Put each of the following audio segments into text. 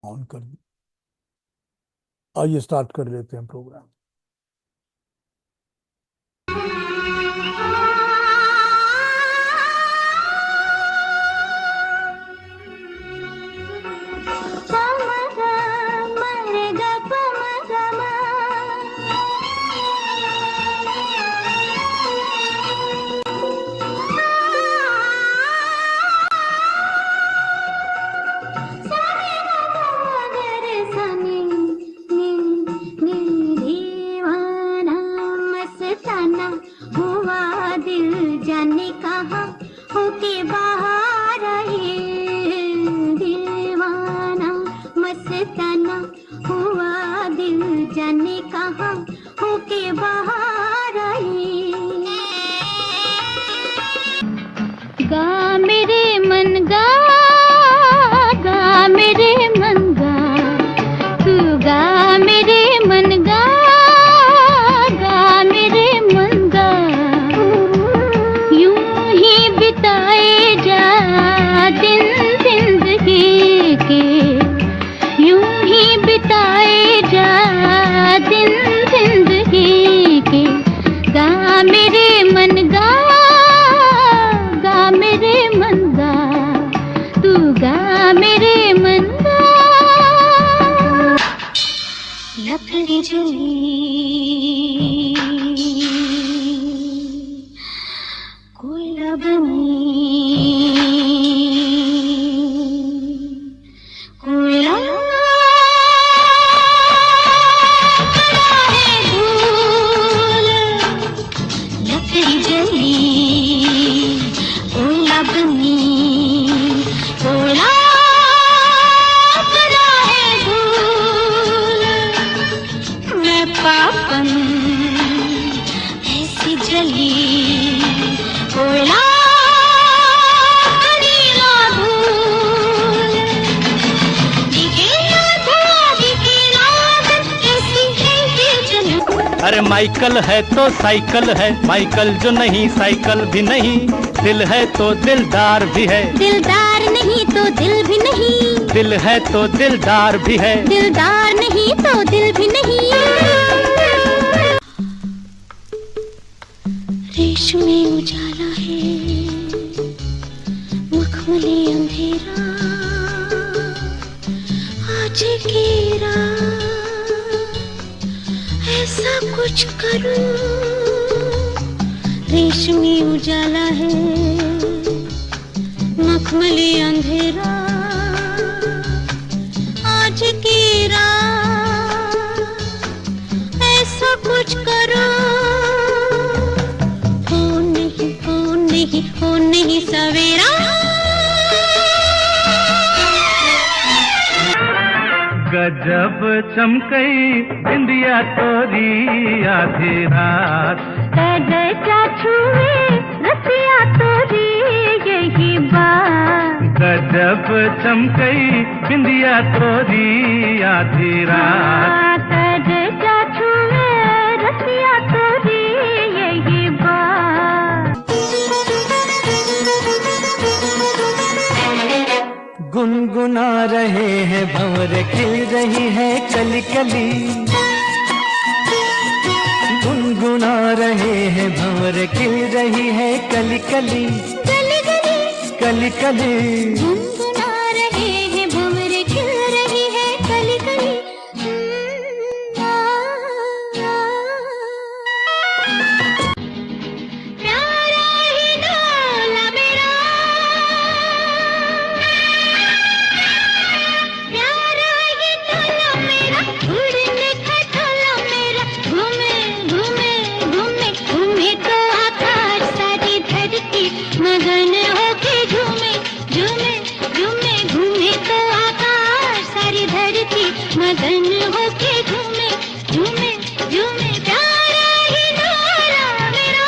On कर दी। आइए start कर लेते हैं प्रोग्राम। अरे माइकल है तो साइकिल है, माइकल जो नहीं साइकिल भी नहीं। दिल है तो दिलदार भी है, दिलदार नहीं तो दिल भी नहीं। दिल है तो दिलदार भी है, दिलदार नहीं तो दिल भी नहीं। रेशमी उजाला है, मखमली अंधेरा, आज की रात ऐसा कुछ करूं। रेशमी उजाला है, मखमली अंधेरा, आज की रात ऐसा कुछ करो। हो नहीं हो नहीं हो नहीं सवेरा। गजब चमकई बिंदिया तोरी आधी रात। क्या छुए रसिया तोरी यही बात। गजब चमकई बिंदिया तोरी आधी रात। क्या छुए रसिया तोरी यही बात। गुनगुना रहे हैं भंवर, खिल रही है कली कली। गुनगुना रहे हैं भंवर, खिल रही है कली कली। कली कली कली कली गुनगुना रहे हैं भंवर, खिल रही है कली कली। प्यारा ही डोला मेरा, प्यारा ही डोला मेरा, उड़ने का डोला मेरा। घूमे घूमे घूमे घूमे तो आकाश सारी धरती मगन होके झूमे झूमे झूमे। घूमे तो आकाश सारी धरती मगन होके झूमे झूमे झूमे। प्यारा ही डोला मेरा।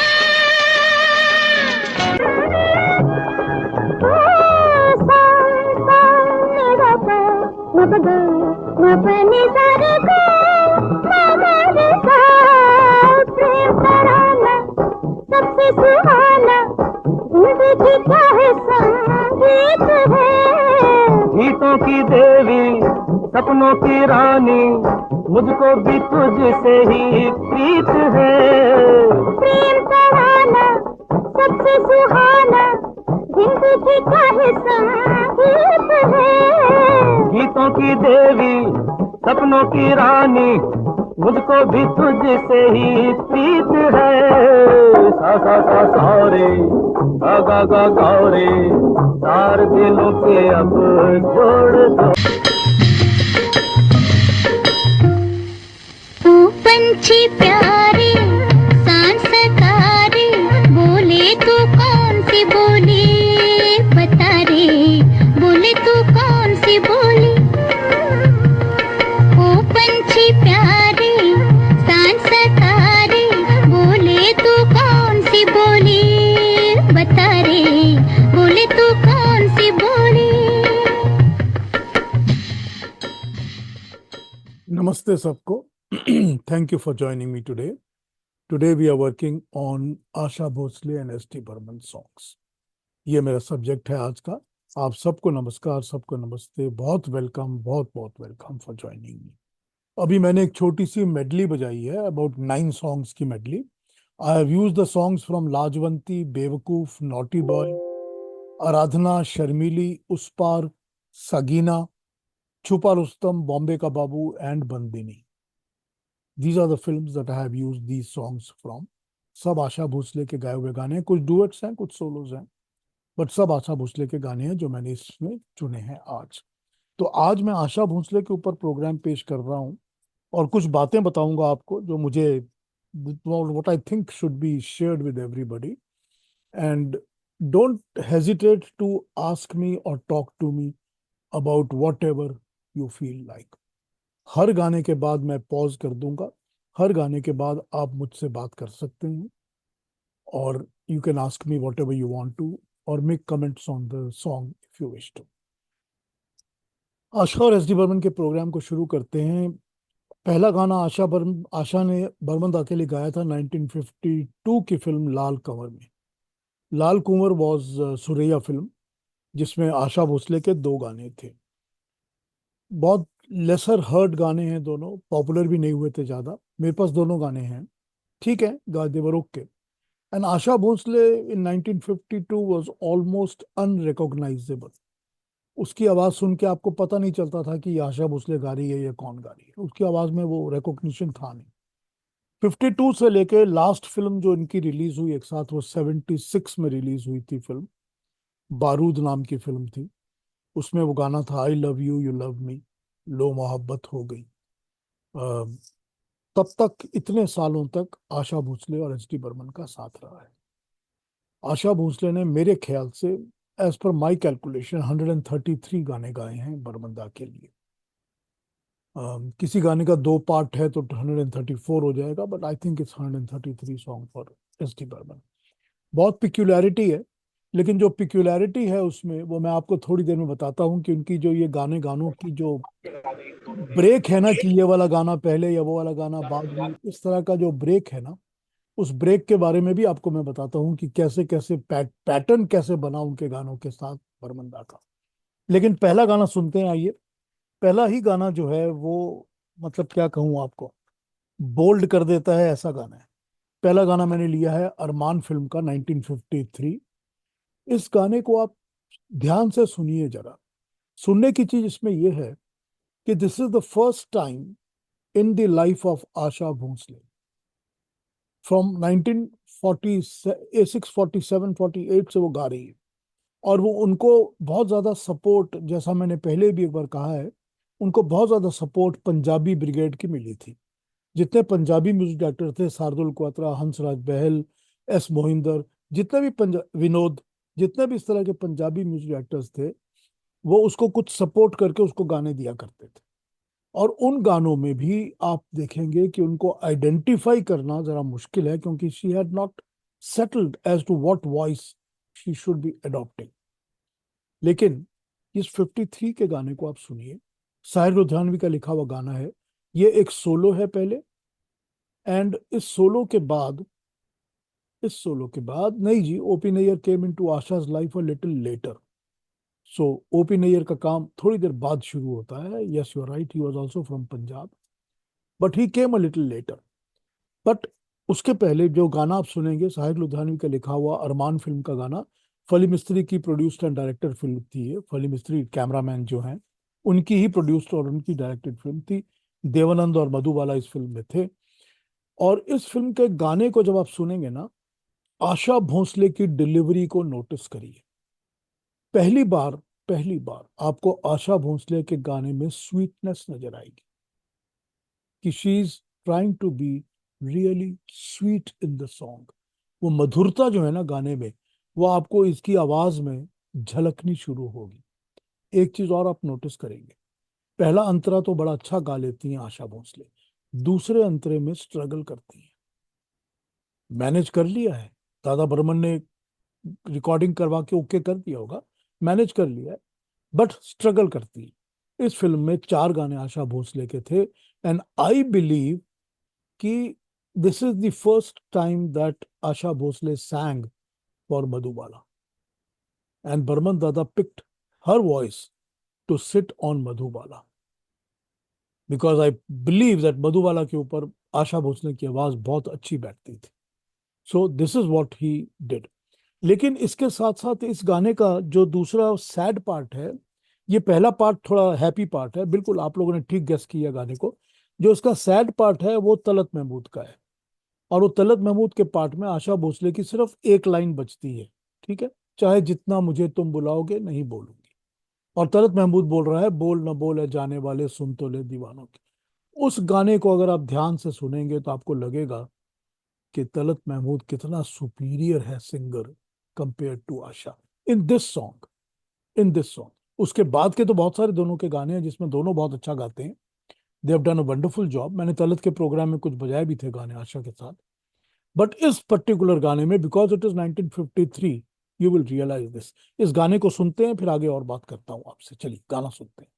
अपने सारे को हमारे साथ प्रेम कराना सबसे सुहाना। जिंदगी क्या है संगीत है, गीतों की देवी सपनों की रानी मुझको भी तुझसे ही प्रीत है। प्रेम तराना सबसे सुहाना जिंदगी का है संगीत है। गीतों की देवी सपनों की रानी मुझको भी तुझसे ही प्रीत है। सा रे गा रे तार दिलों के अब जोड़ दो। तू पंछी प्यारे सांस तारे बोले तू कौन सी बोली बता रे बोले तू कौन सी बोली। ओ पंछी प्यारे सांस तारे बोले तू कौन सी बोली बता रे बोले तू कौन सी बोली। Namaste सबको. Thank you for joining me today. Today we are working on Asha Bhosle and S.T. Burman songs. ये मेरा सब्जेक्ट है आज का. आप सबको नमस्कार, सबको नमस्ते, बहुत वेलकम, बहुत बहुत वेलकम फॉर ज्वाइनिंग मी. अभी मैंने एक छोटी सी मेडली बजाई है, अबाउट 9 सॉन्ग्स की medley. I have used the songs from Lajwanti, Bewakoof, naughty boy, आराधना, शर्मीली, उस पार, सगीना, छुपा Rustam, Bombay ka Babu and Bandini. These are the films that I have used these songs from. सब आशा भोसले के गाए हुए गाने हैं, कुछ डुएट्स हैं, कुछ सोलोज हैं, बट सब आशा भोसले के गाने हैं जो मैंने इसमें चुने हैं आज. तो आज मैं आशा भोसले के ऊपर प्रोग्राम पेश कर रहा हूँ और कुछ बातें बताऊंगा आपको जो मुझे what I think should be shared with everybody. And don't hesitate to ask me or talk to me about whatever you feel like. हर गाने के बाद मैं पॉज कर दूंगा, हर गाने के बाद आप मुझसे बात कर सकते हैं और you can ask me whatever you want to और make comments on the song if you wish to. Asha और एस डी बर्मन के प्रोग्राम को शुरू करते हैं. पहला गाना आशा ने बर्मन दा के लिए गाया था 1952 की फिल्म लाल कंवर में. लाल कुंवर वॉज सुरैया फिल्म जिसमें आशा भोसले के 2 गाने थे. बहुत लेसर हर्ड गाने हैं, दोनों पॉपुलर भी नहीं हुए थे ज़्यादा. मेरे पास दोनों गाने हैं, ठीक है, देवर okay. And Asha Bhosle in 1952 was almost unrecognisable. उसकी आवाज़ सुन के आपको पता नहीं चलता था कि ये आशा भोसले गा रही है या कौन गा रही है. उसकी आवाज़ में वो रिकॉग्निशन था नहीं. 52 से लेके लास्ट फिल्म जो इनकी रिलीज हुई एक साथ, वो 76 में रिलीज हुई थी फिल्म, बारूद नाम की फिल्म थी. उसमें वो गाना था I love you you love me, लो मोहब्बत हो गई. तब तक इतने सालों तक आशा भोसले और एस डी बर्मन का साथ रहा है. आशा भोसले ने मेरे ख्याल से एज पर माई कैलकुलेशन 133 गाने गाए हैं बर्मन दा के लिए. किसी गाने का 2 पार्ट है तो 134 हो जाएगा, but I think it's 133 song for S D Burman. बहुत पिक्यूलैरिटी है, लेकिन जो पिक्यूलैरिटी है उसमें वो मैं आपको थोड़ी देर में बताता हूँ कि उनकी जो ये गानों की जो ब्रेक है ना, कि ये वाला गाना पहले या वो वाला गाना बाद में, इस तरह का जो ब्रेक है ना, उस ब्रेक के बारे में भी आपको मैं बताता हूँ कि कैसे कैसे पैटर्न कैसे बना उनके गानों के साथ बर्मन दा का. लेकिन पहला गाना सुनते हैं, आइए. पहला ही गाना जो है वो, मतलब क्या कहूँ आपको, बोल्ड कर देता है, ऐसा गाना है. पहला गाना मैंने लिया है अरमान फिल्म का 1953. इस गाने को आप ध्यान से सुनिए जरा. सुनने की चीज इसमें यह है कि this is the first time in the life of Asha Bhosle. From 1946, 47, 48 से वो गा रही है और वो उनको बहुत ज्यादा सपोर्ट, जैसा मैंने पहले भी एक बार कहा है, उनको बहुत ज्यादा सपोर्ट पंजाबी ब्रिगेड की मिली थी. जितने पंजाबी म्यूजिक डायरेक्टर थे, शार्दुल क्वात्रा, हंसराज बहल, एस मोहिंदर, जितने भी विनोद, जितने भी इस तरह के पंजाबी म्यूजिक डायरेक्टर्स थे, वो उसको कुछ सपोर्ट करके उसको गाने दिया करते थे. और उन गानों में भी आप देखेंगे कि उनको आइडेंटिफाई करना जरा मुश्किल है, क्योंकि she had not settled as to what voice she should be adopting. लेकिन इस 53 के गाने को आप सुनिए. साहिर लुधियानवी का लिखा हुआ गाना है. ये एक सोलो है पहले, एंड इस सोलो के बाद नहीं जी, OP Nayyar came into Asha's life a little later. So OP Nayyar का काम थोड़ी देर बाद शुरू होता है. Yes, you are right, he was also from Punjab, but he came a little later. But उसके पहले जो गाना आप सुनेंगे, साहिर लुधियानवी का लिखा हुआ अरमान फिल्म का गाना. फली मिस्त्री की प्रोड्यूस्ड एंड डायरेक्टेड फिल्म थी ये. फली मिस्त्री कैमरामैन जो हैं, उनकी ही प्रोड्यूस्ड और उनकी डायरेक्टेड फिल्म थी. देवानंद और मधुबाला इस फिल्म में थे. और इस फिल्म के गाने को जब आप सुनेंगे ना, आशा भोसले की डिलीवरी को नोटिस करिए. पहली बार पहली बार आपको आशा भोसले के गाने में स्वीटनेस नजर आएगी, कि she is trying to be really sweet in the song. वो मधुरता जो है ना गाने में, वो आपको इसकी आवाज में झलकनी शुरू होगी. एक चीज और आप नोटिस करेंगे, पहला अंतरा तो बड़ा अच्छा गा लेती हैं आशा भोसले, दूसरे अंतरे में स्ट्रगल करती हैं. मैनेज कर लिया है, दादा बर्मन ने रिकॉर्डिंग करवा के ओके कर दिया होगा, मैनेज कर लिया है, बट स्ट्रगल करती है. इस फिल्म में 4 गाने आशा भोसले के थे. एंड आई बिलीव कि this is the first time that Asha Bhosle sang for Madhubala, and Barman Dada picked her voice to sit on Madhubala, because I believe that Madhubala के ऊपर आशा भोसले की आवाज बहुत अच्छी बैठती थी. So this is what he did. लेकिन इसके साथ साथ इस गाने का जो दूसरा सैड पार्ट है, ये पहला पार्ट थोड़ा हैप्पी पार्ट है, बिल्कुल आप लोगों ने ठीक गेस किया गाने को. जो इसका सैड पार्ट है वो तलत महमूद का है. और वो तलत महमूद के पार्ट में आशा भोसले की सिर्फ एक लाइन बचती है, ठीक है, चाहे जितना मुझे तुम बुलाओगे नहीं बोलूंगी. और तलत महमूद बोल रहा है, बोल न बोल है जाने वाले सुन तो ले दीवानों की. उस गाने को अगर आप ध्यान से सुनेंगे तो आपको लगेगा कि तलत महमूद कितना सुपीरियर है singer compare to Asha in this song. उसके बाद के तो बहुत सारे दोनों के गाने हैं जिसमें दोनों बहुत अच्छा गाते हैं. They have done a wonderful job. मैंने तलत के प्रोग्राम में कुछ बजाए भी थे गाने आशा के साथ. बट इस पर्टिकुलर गाने में, because it is 1953, you will realise this. इस गाने को सुनते हैं, फिर आगे और बात करता हूं आपसे. चलिए गाना सुनते हैं.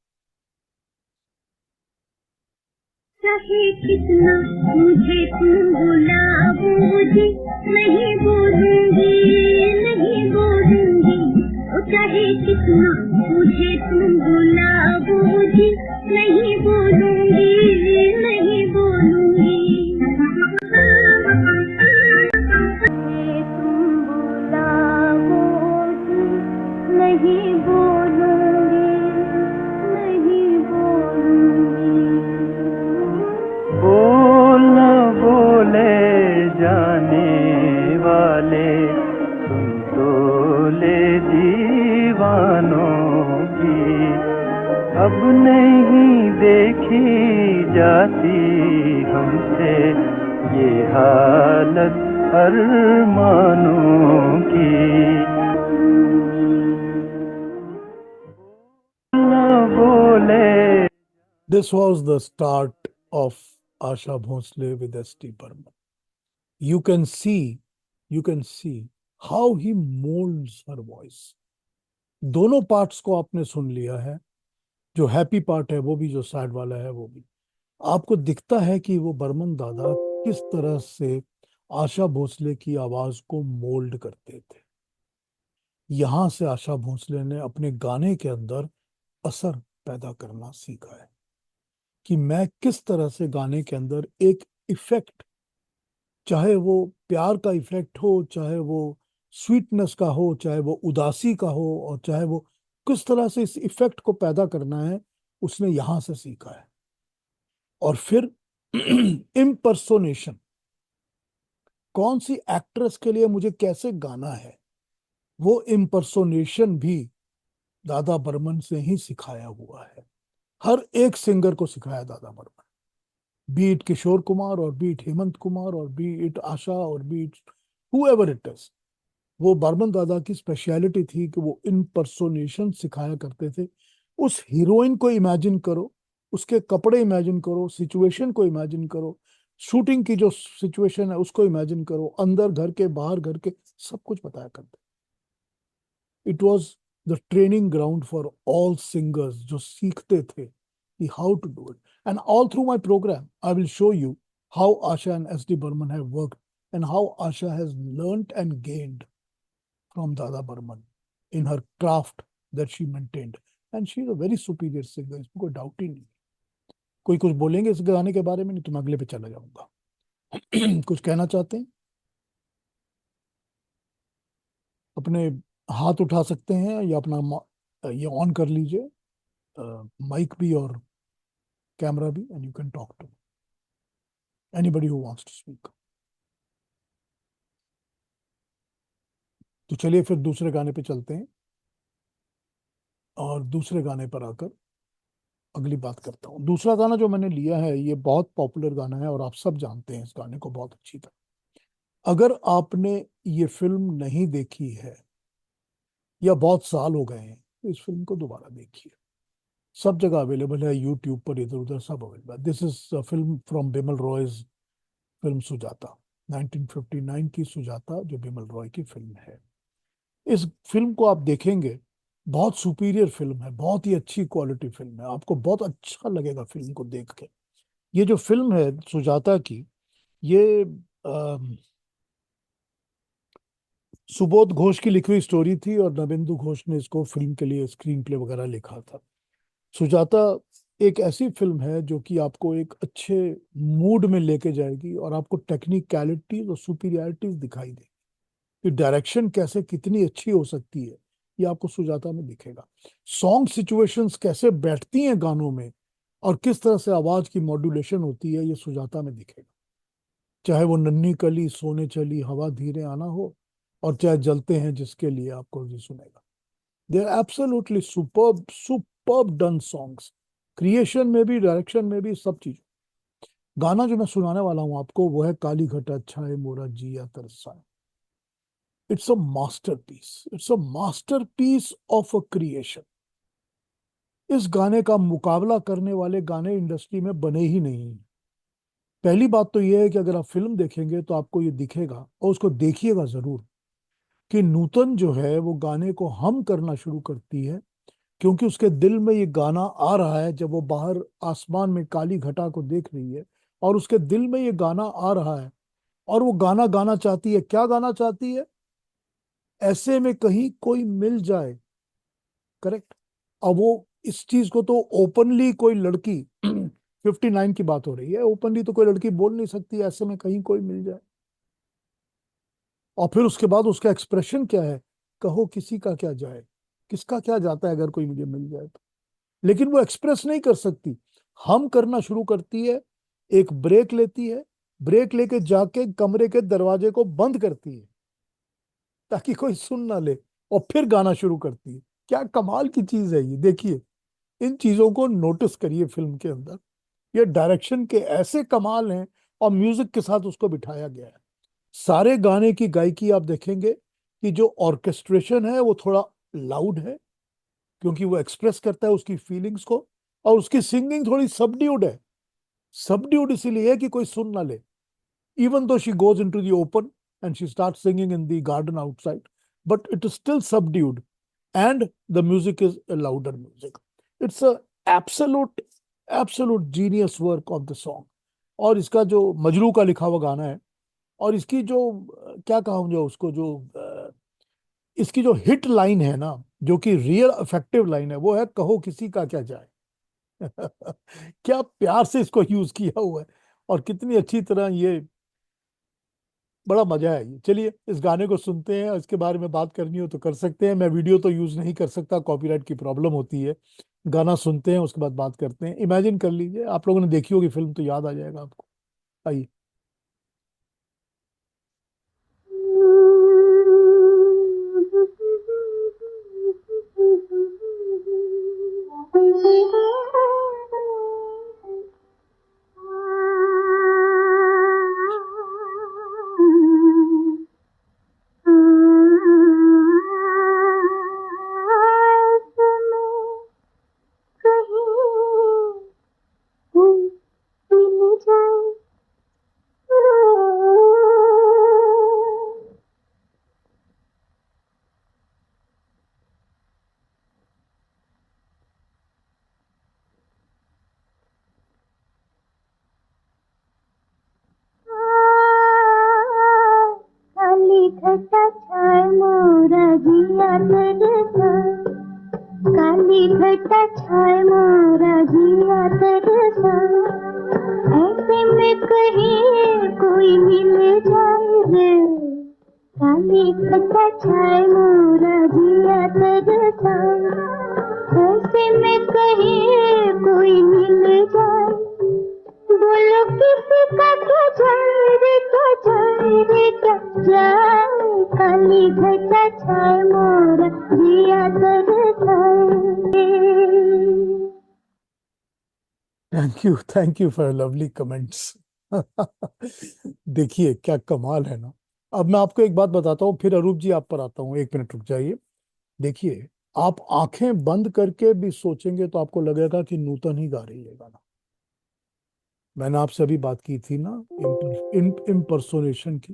चाहे कितना मुझे तुम बुलाओगे नहीं बोलूंगी, नहीं बोलूंगी. ओ चाहे कितना मुझे तुम बुलाओगे नहीं बोलूंगी, नहीं बोलूंगी. तुम बुलाओगे नहीं बोलूंगी, नहीं बोलूंगी. बोल न बोले जाने वाले सुन तो ले दीवानों की. अब नहीं देखी जाती हमसे ये हालत अरमानों की. न बोले. This was the start of Asha Bhosle with S.T. Burman. You can see how he molds her voice. दोनों पार्ट्स को आपने सुन लिया है, जो हैप्पी पार्ट है वो भी, जो सैड वाला है वो भी. आपको दिखता है कि वो बर्मन दादा किस तरह से आशा भोसले की आवाज को मोल्ड करते थे. यहां से आशा भोसले ने अपने गाने के अंदर असर पैदा करना सीखा है, कि मैं किस तरह से गाने के अंदर एक इफेक्ट, चाहे वो प्यार का इफेक्ट हो, चाहे वो स्वीटनेस का हो, चाहे वो उदासी का हो, और चाहे वो किस तरह से इस इफेक्ट को पैदा करना है, उसने यहां से सीखा है. और फिर इम्पर्सोनेशन, कौन सी एक्ट्रेस के लिए मुझे कैसे गाना है, वो इम्पर्सोनेशन भी दादा बर्मन से ही सिखाया हुआ है. हर एक सिंगर को सिखाया दादा बर्मन, बीट किशोर कुमार और बीट हेमंत कुमार और बीट आशा और बीट हुएवर इट इज. वो बर्मन दादा की स्पेशलिटी थी कि वो इम्पर्सोनेशन सिखाया करते थे. उस हीरोइन को इमेजिन करो, उसके कपड़े इमेजिन करो, सिचुएशन को इमेजिन करो, शूटिंग की जो सिचुएशन है उसको इमेजिन करो, अंदर घर के बाहर घर के सब कुछ बताया करते. It was the training ground for all singers जो सीखते थे कि how to do it. And all through my program, I will show you how Asha and S.D. Burman have worked and how Asha has learnt and gained from Dada Burman in her craft that she maintained, and she is a very superior singer, इसमें कोई doubt ही नहीं। कोई कुछ बोलेंगे इस गाने के बारे में? नहीं तो मैं अगले पे चला जाऊंगा। कुछ कहना चाहते हैं? अपने हाथ उठा सकते हैं या अपना ये ऑन कर लीजिए, माइक भी और कैमरा भी, and you can talk to anybody who wants to speak. तो चलिए फिर दूसरे गाने पे चलते हैं, और दूसरे गाने पर आकर अगली बात करता हूँ। दूसरा गाना जो मैंने लिया है ये बहुत पॉपुलर गाना है और आप सब जानते हैं इस गाने को बहुत अच्छी तरह। अगर आपने ये फिल्म नहीं देखी है या बहुत साल हो गए हैं तो इस फिल्म को दोबारा देखिए। सब जगह अवेलेबल है, यूट्यूब पर इधर उधर सब अवेलेबल है। This is film from Bimal Roy's film Sujata, 1959 की सुजाता जो बिमल रॉय की फिल्म है। इस फिल्म को आप देखेंगे, बहुत सुपीरियर फिल्म है, बहुत ही अच्छी क्वालिटी फिल्म है, आपको बहुत अच्छा लगेगा फिल्म को देख के। ये जो फिल्म है सुजाता की, ये अम, सुबोध घोष की लिखी हुई स्टोरी थी और नवेंदु घोष ने इसको फिल्म के लिए स्क्रीन प्ले वगैरह लिखा था। सुजाता एक ऐसी फिल्म है जो कि आपको एक अच्छे मूड में लेके जाएगी और आपको टेक्निकलिटीज और सुपीरियरिटीज दिखाई देगी कि डायरेक्शन कैसे कितनी अच्छी हो सकती है, ये आपको सुजाता में दिखेगा। सॉन्ग सिचुएशंस कैसे बैठती हैं गानों में और किस तरह से आवाज की मॉड्यूलेशन होती है, ये सुजाता में दिखेगा। चाहे वो नन्ही कली सोने चली हवा धीरे आना हो, और चाहे जलते हैं जिसके लिए, आपको ये सुनेगा। They are absolutely superb, superb done songs, creation में भी, डायरेक्शन में भी, सब चीज। गाना जो मैं सुनाने वाला हूं आपको वो है काली घटा छाए मोरा जिया तरसाए। It's a masterpiece, it's a masterpiece of a creation. इस गाने का मुकाबला करने वाले गाने इंडस्ट्री में बने ही नहीं हैं। पहली बात तो यह है कि अगर आप फिल्म देखेंगे तो आपको ये दिखेगा, और उसको देखिएगा जरूर, कि नूतन जो है वो गाने को हम करना शुरू करती है, क्योंकि उसके दिल में ये गाना आ रहा है जब वो बाहर आसमान में काली घटा को देख रही है, और उसके दिल में ये गाना आ रहा है और वो गाना गाना चाहती है। क्या गाना चाहती है? ऐसे में कहीं कोई मिल जाए। करेक्ट। अब वो इस चीज को तो ओपनली कोई लड़की 59 की बात हो रही है, ओपनली तो कोई लड़की बोल नहीं सकती ऐसे में कहीं कोई मिल जाए। और फिर उसके बाद उसका एक्सप्रेशन क्या है? कहो किसी का क्या जाए, किसका क्या जाता है अगर कोई मुझे मिल जाए तो। लेकिन वो एक्सप्रेस नहीं कर सकती, हम करना शुरू करती है। एक ब्रेक लेती है, ब्रेक लेके जाके कमरे के दरवाजे को बंद करती है ताकि कोई सुन ना ले, और फिर गाना शुरू करती है। क्या कमाल की चीज है ये, देखिए। इन चीजों को नोटिस करिए फिल्म के अंदर। ये डायरेक्शन के ऐसे कमाल हैं, और म्यूजिक के साथ उसको बिठाया गया है। सारे गाने की गायकी आप देखेंगे कि जो ऑर्केस्ट्रेशन है वो थोड़ा लाउड है, क्योंकि वो एक्सप्रेस करता है उसकी फीलिंग्स को, और उसकी सिंगिंग थोड़ी सबड्यूड है। सबड्यूड इसीलिए है कि कोई सुन ना ले। even though she goes into the open and she starts singing in the garden outside, but it is still subdued, and the music is a louder music. It's a absolute absolute genius work of the song. और इसका जो मजरू का लिखा हुआ गाना है, और इसकी जो क्या कहूँ, जो उसको जो इसकी जो हिट लाइन है ना, जो कि रियल इफेक्टिव लाइन है, वो है कहो किसी का क्या जाए। क्या प्यार से इसको यूज किया हुआ है, और कितनी अच्छी तरह ये, बड़ा मजा है ये। चलिए इस गाने को सुनते हैं, और इसके बारे में बात करनी हो तो कर सकते हैं। मैं वीडियो तो यूज नहीं कर सकता, कॉपीराइट की प्रॉब्लम होती है। गाना सुनते हैं उसके बाद बात करते हैं। इमेजिन कर लीजिए, आप लोगों ने देखी होगी फिल्म तो याद आ जाएगा आपको। आइए। घटा छाए मोरा जिया तरसाए, ऐसे में कहीं कोई मिल जाए रे, काली घटा छाए मोरा जिया तरसाए, ऐसे में कहीं कोई मिल जाए, बोलो किसका क्या जाए रे, क्या जाए रे, क्या जाए, काली घटा छाए मोरा जिया तरसाए। Thank you for lovely comments. देखिए क्या कमाल है ना। अब मैं आपको एक बात बताता हूँ, फिर अरूप जी आप पर आता हूँ, 1 मिनट रुक जाइए। देखिए, आप आंखें बंद करके भी सोचेंगे तो आपको लगेगा कि नूतन ही गा रही है गाना। मैंने आपसे अभी बात की थी ना इम्पर्सोनेशन की,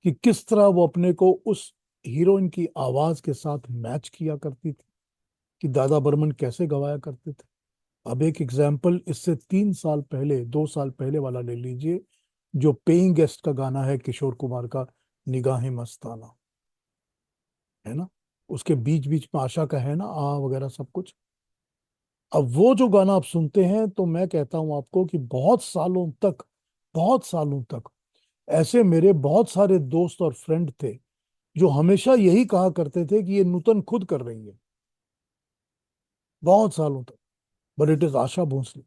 कि किस तरह वो अपने को उस हीरोइन की आवाज के साथ मैच किया करती थी, कि दादा बर्मन कैसे गवाया करते थे। अब एक एग्जाम्पल इससे 3 साल पहले 2 साल पहले वाला ले लीजिए, जो पेइंग गेस्ट का गाना है किशोर कुमार का, निगाहें मस्ताना, है ना। उसके बीच बीच में आशा का है ना, आ वगैरह सब कुछ। अब वो जो गाना आप सुनते हैं तो मैं कहता हूं आपको कि बहुत सालों तक ऐसे मेरे बहुत सारे दोस्त और फ्रेंड थे जो हमेशा यही कहा करते थे कि ये नूतन खुद कर रही है, बहुत सालों तक। But it is Asha Bhosle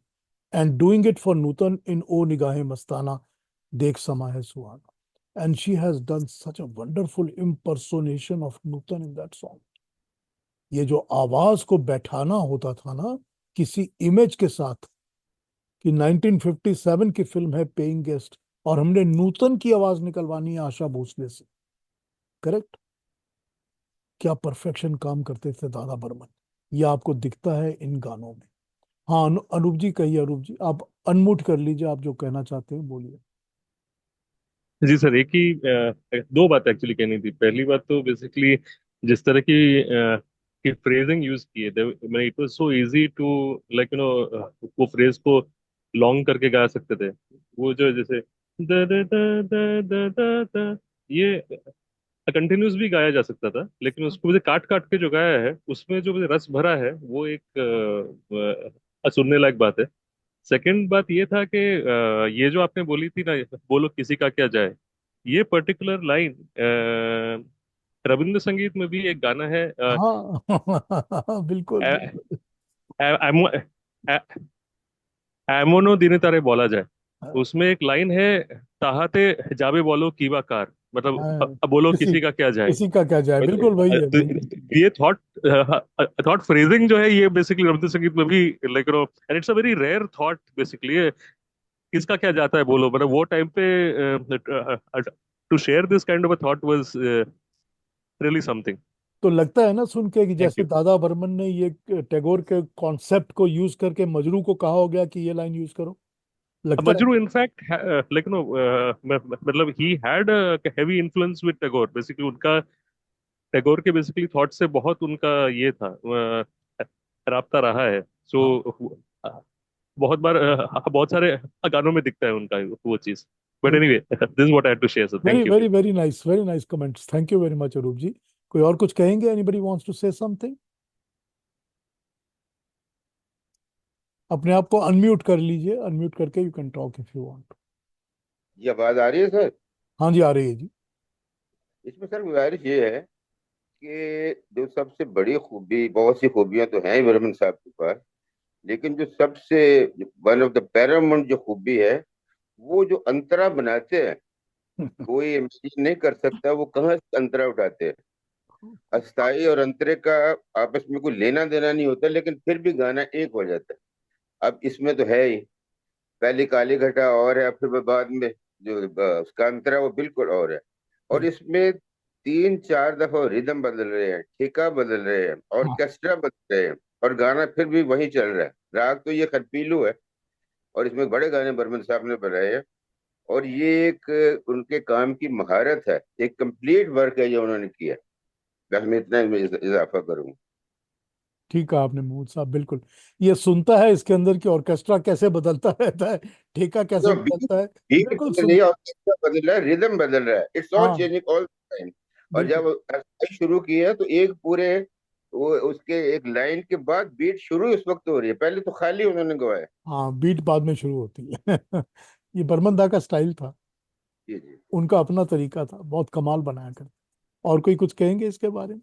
and doing it for Nutan in O Nigahe Mastana, Dekh Sama Hai Suhana. And she has done such a wonderful impersonation of Nutan in that song. ये जो आवाज को बैठाना होता था ना किसी इमेज के साथ, कि 1957 की फिल्म है पेइंग गेस्ट और हमने नूतन की आवाज निकलवानी है आशा भोसले से, करेक्ट। क्या परफेक्शन काम करते थे दादा बर्मन, ये आपको दिखता है इन गानों में। हाँ अनूप जी कहिए, अनूप जी आप अनम्यूट कर लीजिए, आप जो कहना चाहते हैं बोलिए। जी सर, एक ही दो बात एक्चुअली कहनी थी। पहली बात तो बेसिकली जिस तरह की फ्रेजिंग यूज की है, मैंने it was so easy to like वो फ्रेज को लॉन्ग करके गा सकते थे। वो जो जैसे द द द द द द द ये कंटिन्यूस भी गाया जा सकता था, लेकिन उसको मुझे काट काट के जो गाया है उसमें जो मुझे रस भरा है वो एक सुनने लायक बात है। सेकंड बात ये था कि ये जो आपने बोली थी ना, बोलो किसी का क्या जाए, ये पर्टिकुलर लाइन रविंद्र संगीत में भी एक गाना है, हाँ बिल्कुल बिल्कुल। एमोनो दिन तारे बोला जाए, हाँ, उसमें एक लाइन है, ताहते जाबे बोलो कीवा कार, मतलब हाँ, बोलो किसी किसी का क्या जाए। किसी का क्या जाए, बिल्कुल वही है तो वही है। ये थॉट फ्रेजिंग जो है ये बेसिकली रविंद्र संगीत में भी like and it's a very rare thought basically. किसका क्या जाता है बोलो, मतलब वो टाइम पे to share this kind of a thought was really something. तो लगता है ना सुन के कि थैंक जैसे यू। दादा बर्मन ने ये टैगोर के कॉन्सेप्ट को यूज करके मजरू को कहा हो गया कि ये लाइन यूज करो, लगता है। मजरू इनफैक्ट लाइक नो मतलब he had heavy influence with Tagore, basically उनका टैगोर के बेसिकली थॉट से बहुत उनका ये था, राब्ता रहा है। हाँ, सो बहुत बार बहुत सारे गानों में दिखता है उनका वो चीज। बट बिल्कुल। Anyway, this is what I had to share, so very thank you. Very very nice comments, thank you very much Arup ji. कोई और कुछ कहेंगे, anybody wants to say something? अपने आप को अनम्यूट कर लीजिए, अनम्यूट करके you can talk if you want. ये आवाज आ रही है सर? हाँ जी आ रही है जी। इसमें सर गुजारिश ये है कि जो सबसे बड़ी खूबी, बहुत सी खूबियां तो हैं इमरान साहब के पास, लेकिन जो सबसे वन ऑफ द पैरामाउंट जो खूबी है, वो जो अंतरा बनाते हैं, कोई इमेजिन नहीं कर सकता वो कहाँ से अंतरा उठाते हैं। अस्थाई और अंतरे का आपस में कोई लेना देना नहीं होता, लेकिन फिर भी गाना एक हो जाता है। अब इसमें तो है ही, पहली काली घटा और है, फिर बाद में जो उसका अंतरा वो बिल्कुल और है। और इसमें 3-4 दफा रिदम बदल रहे हैं, ठेका बदल रहे हैं, हाँ, ऑर्केस्ट्रा बदल रहे हैं, और गाना फिर भी वही चल रहा है। राग तो ये खरपीलू है, और इसमें बड़े गाने बर्मन साहब ने बनाए हैं। और ये एक उनके काम की महारत है, एक कंप्लीट वर्क है जो उन्होंने किया। बस मैं इतना इजाफा करूंगा। ठीक है आपने महमूद साहब, बिल्कुल। ये सुनता है इसके अंदर की ऑर्केस्ट्रा कैसे बदलता रहता है, ठेका कैसे तो बीट बदलता है, बीट बिल्कुल बदल रही सुन। है, ऑर्केस्ट्रा बदल रहा है, रिदम बदल रहा है, इट्स ऑल हाँ चेंजिंग ऑल टाइम। और बिल्कुल। जब शुरू किया तो एक पूरे वो उसके एक लाइन के बाद बीट शुरू उस वक्त हो रही है, पहले तो खाली उन्होंने गवाया। हाँ, बीट बाद में शुरू होती है। ये बर्मन दा का स्टाइल था, जी जी। उनका अपना तरीका था, बहुत कमाल बनाया कर। और कोई कुछ कहेंगे इसके बारे में?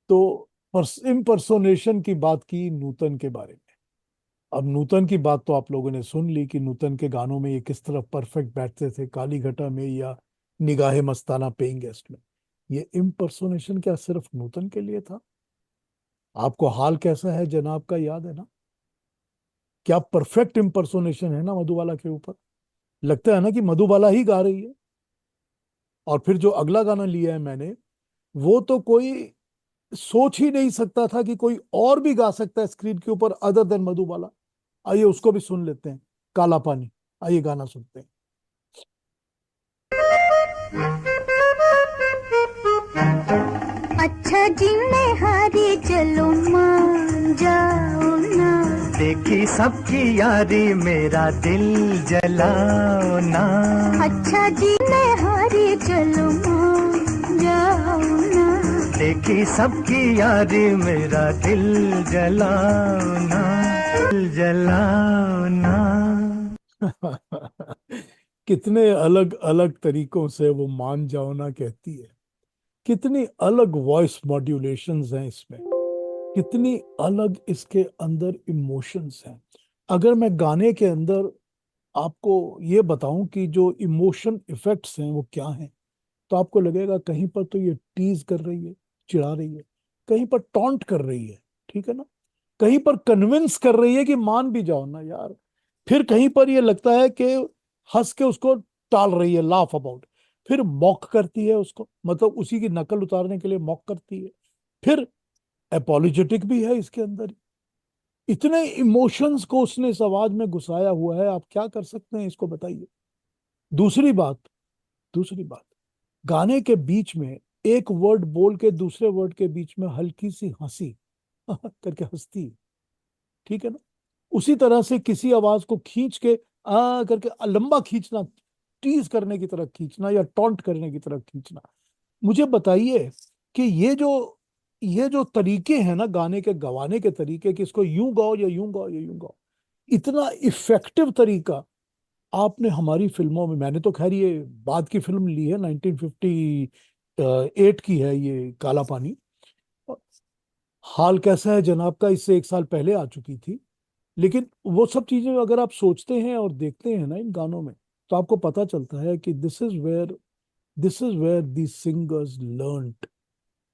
तो इम्पर्सोनेशन की बात की नूतन के बारे में। अब नूतन की बात तो आप लोगों ने सुन ली कि नूतन के गानों में ये किस तरह परफेक्ट बैठते थे, काली घटा में या निगाहे मस्ताना, पेइंग गेस्ट में। ये इम्पर्सोनेशन क्या सिर्फ नूतन के लिए था? आपको हाल कैसा है जनाब का याद है ना? क्या परफेक्ट इम्पर्सोनेशन है ना मधुबाला के ऊपर। लगता है ना कि मधुबाला ही गा रही है। और फिर जो अगला गाना लिया है मैंने, वो तो कोई सोच ही नहीं सकता था कि कोई और भी गा सकता है स्क्रीन के ऊपर अदर देन मधुबाला। आइए उसको भी सुन लेते हैं, काला पानी। आइए गाना सुनते हैं। अच्छा जिन्ने हारी चलो मान जाओ ना, देखी सबकी यारी मेरा दिल जलाओ ना। अच्छा जिन्ने हारी चलो मान जाओ ना, देखी सबकी यारी मेरा दिल जलाओ ना, दिल जलाओ ना। कितने अलग अलग तरीकों से वो मान जाओ ना कहती है। कितनी अलग वॉइस मॉड्यूलेशंस हैं इसमें, कितनी अलग इसके अंदर इमोशंस हैं। अगर मैं गाने के अंदर आपको ये बताऊं कि जो इमोशन इफेक्ट्स हैं वो क्या हैं, तो आपको लगेगा कहीं पर तो ये टीज कर रही है, चिढ़ा रही है, कहीं पर टॉन्ट कर रही है, ठीक है ना, कहीं पर कन्विंस कर रही है कि मान भी जाओ ना यार, फिर कहीं पर ये लगता है कि हंस के उसको टाल रही है, लाफ अबाउट, फिर मॉक करती है उसको, मतलब उसी की नकल उतारने के लिए मॉक करती है, फिर एपोलोजेटिक भी है इसके अंदर। इतने इमोशंस को उसने इस आवाज में घुसाया हुआ है, आप क्या कर सकते हैं इसको बताइए। दूसरी बात, दूसरी बात, गाने के बीच में एक वर्ड बोल के दूसरे वर्ड के बीच में हल्की सी हंसी करके हंसती है, ठीक है ना। उसी तरह से किसी आवाज को खींच के आ करके लंबा खींचना, टीज करने की तरह खींचना या टॉन्ट करने की तरह खींचना। मुझे बताइए कि ये जो तरीके हैं ना गाने के गवाने के तरीके, कि इसको यूं गाओ या यूं गाओ या यूं गाओ, इतना इफेक्टिव तरीका आपने हमारी फिल्मों में, मैंने तो खैर ये बाद की फिल्म ली है, 1958 की है ये काला पानी। हाल कैसा है जनाब का इससे एक साल पहले आ चुकी थी। लेकिन वो सब चीजें अगर आप सोचते हैं और देखते हैं ना इन गानों में, तो आपको पता चलता है कि this is where the singers learned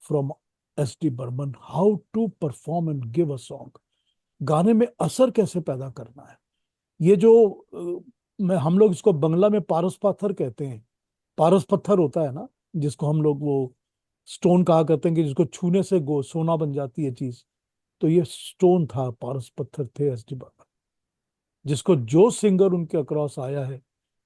from S D Burman how to perform and give a song. गाने में असर कैसे पैदा करना है। ये जो मैं हम लोग इसको बंगला में पारस पत्थर कहते हैं। पारस पत्थर होता है ना, जिसको हम लोग वो स्टोन कहा करते हैं, कि जिसको छूने से गो सोना बन जाती है चीज। तो ये स्टोन था, पारस पत्थर थे एस डी बर्मन, जिसको जो सिंगर उनके अक्रॉस आया है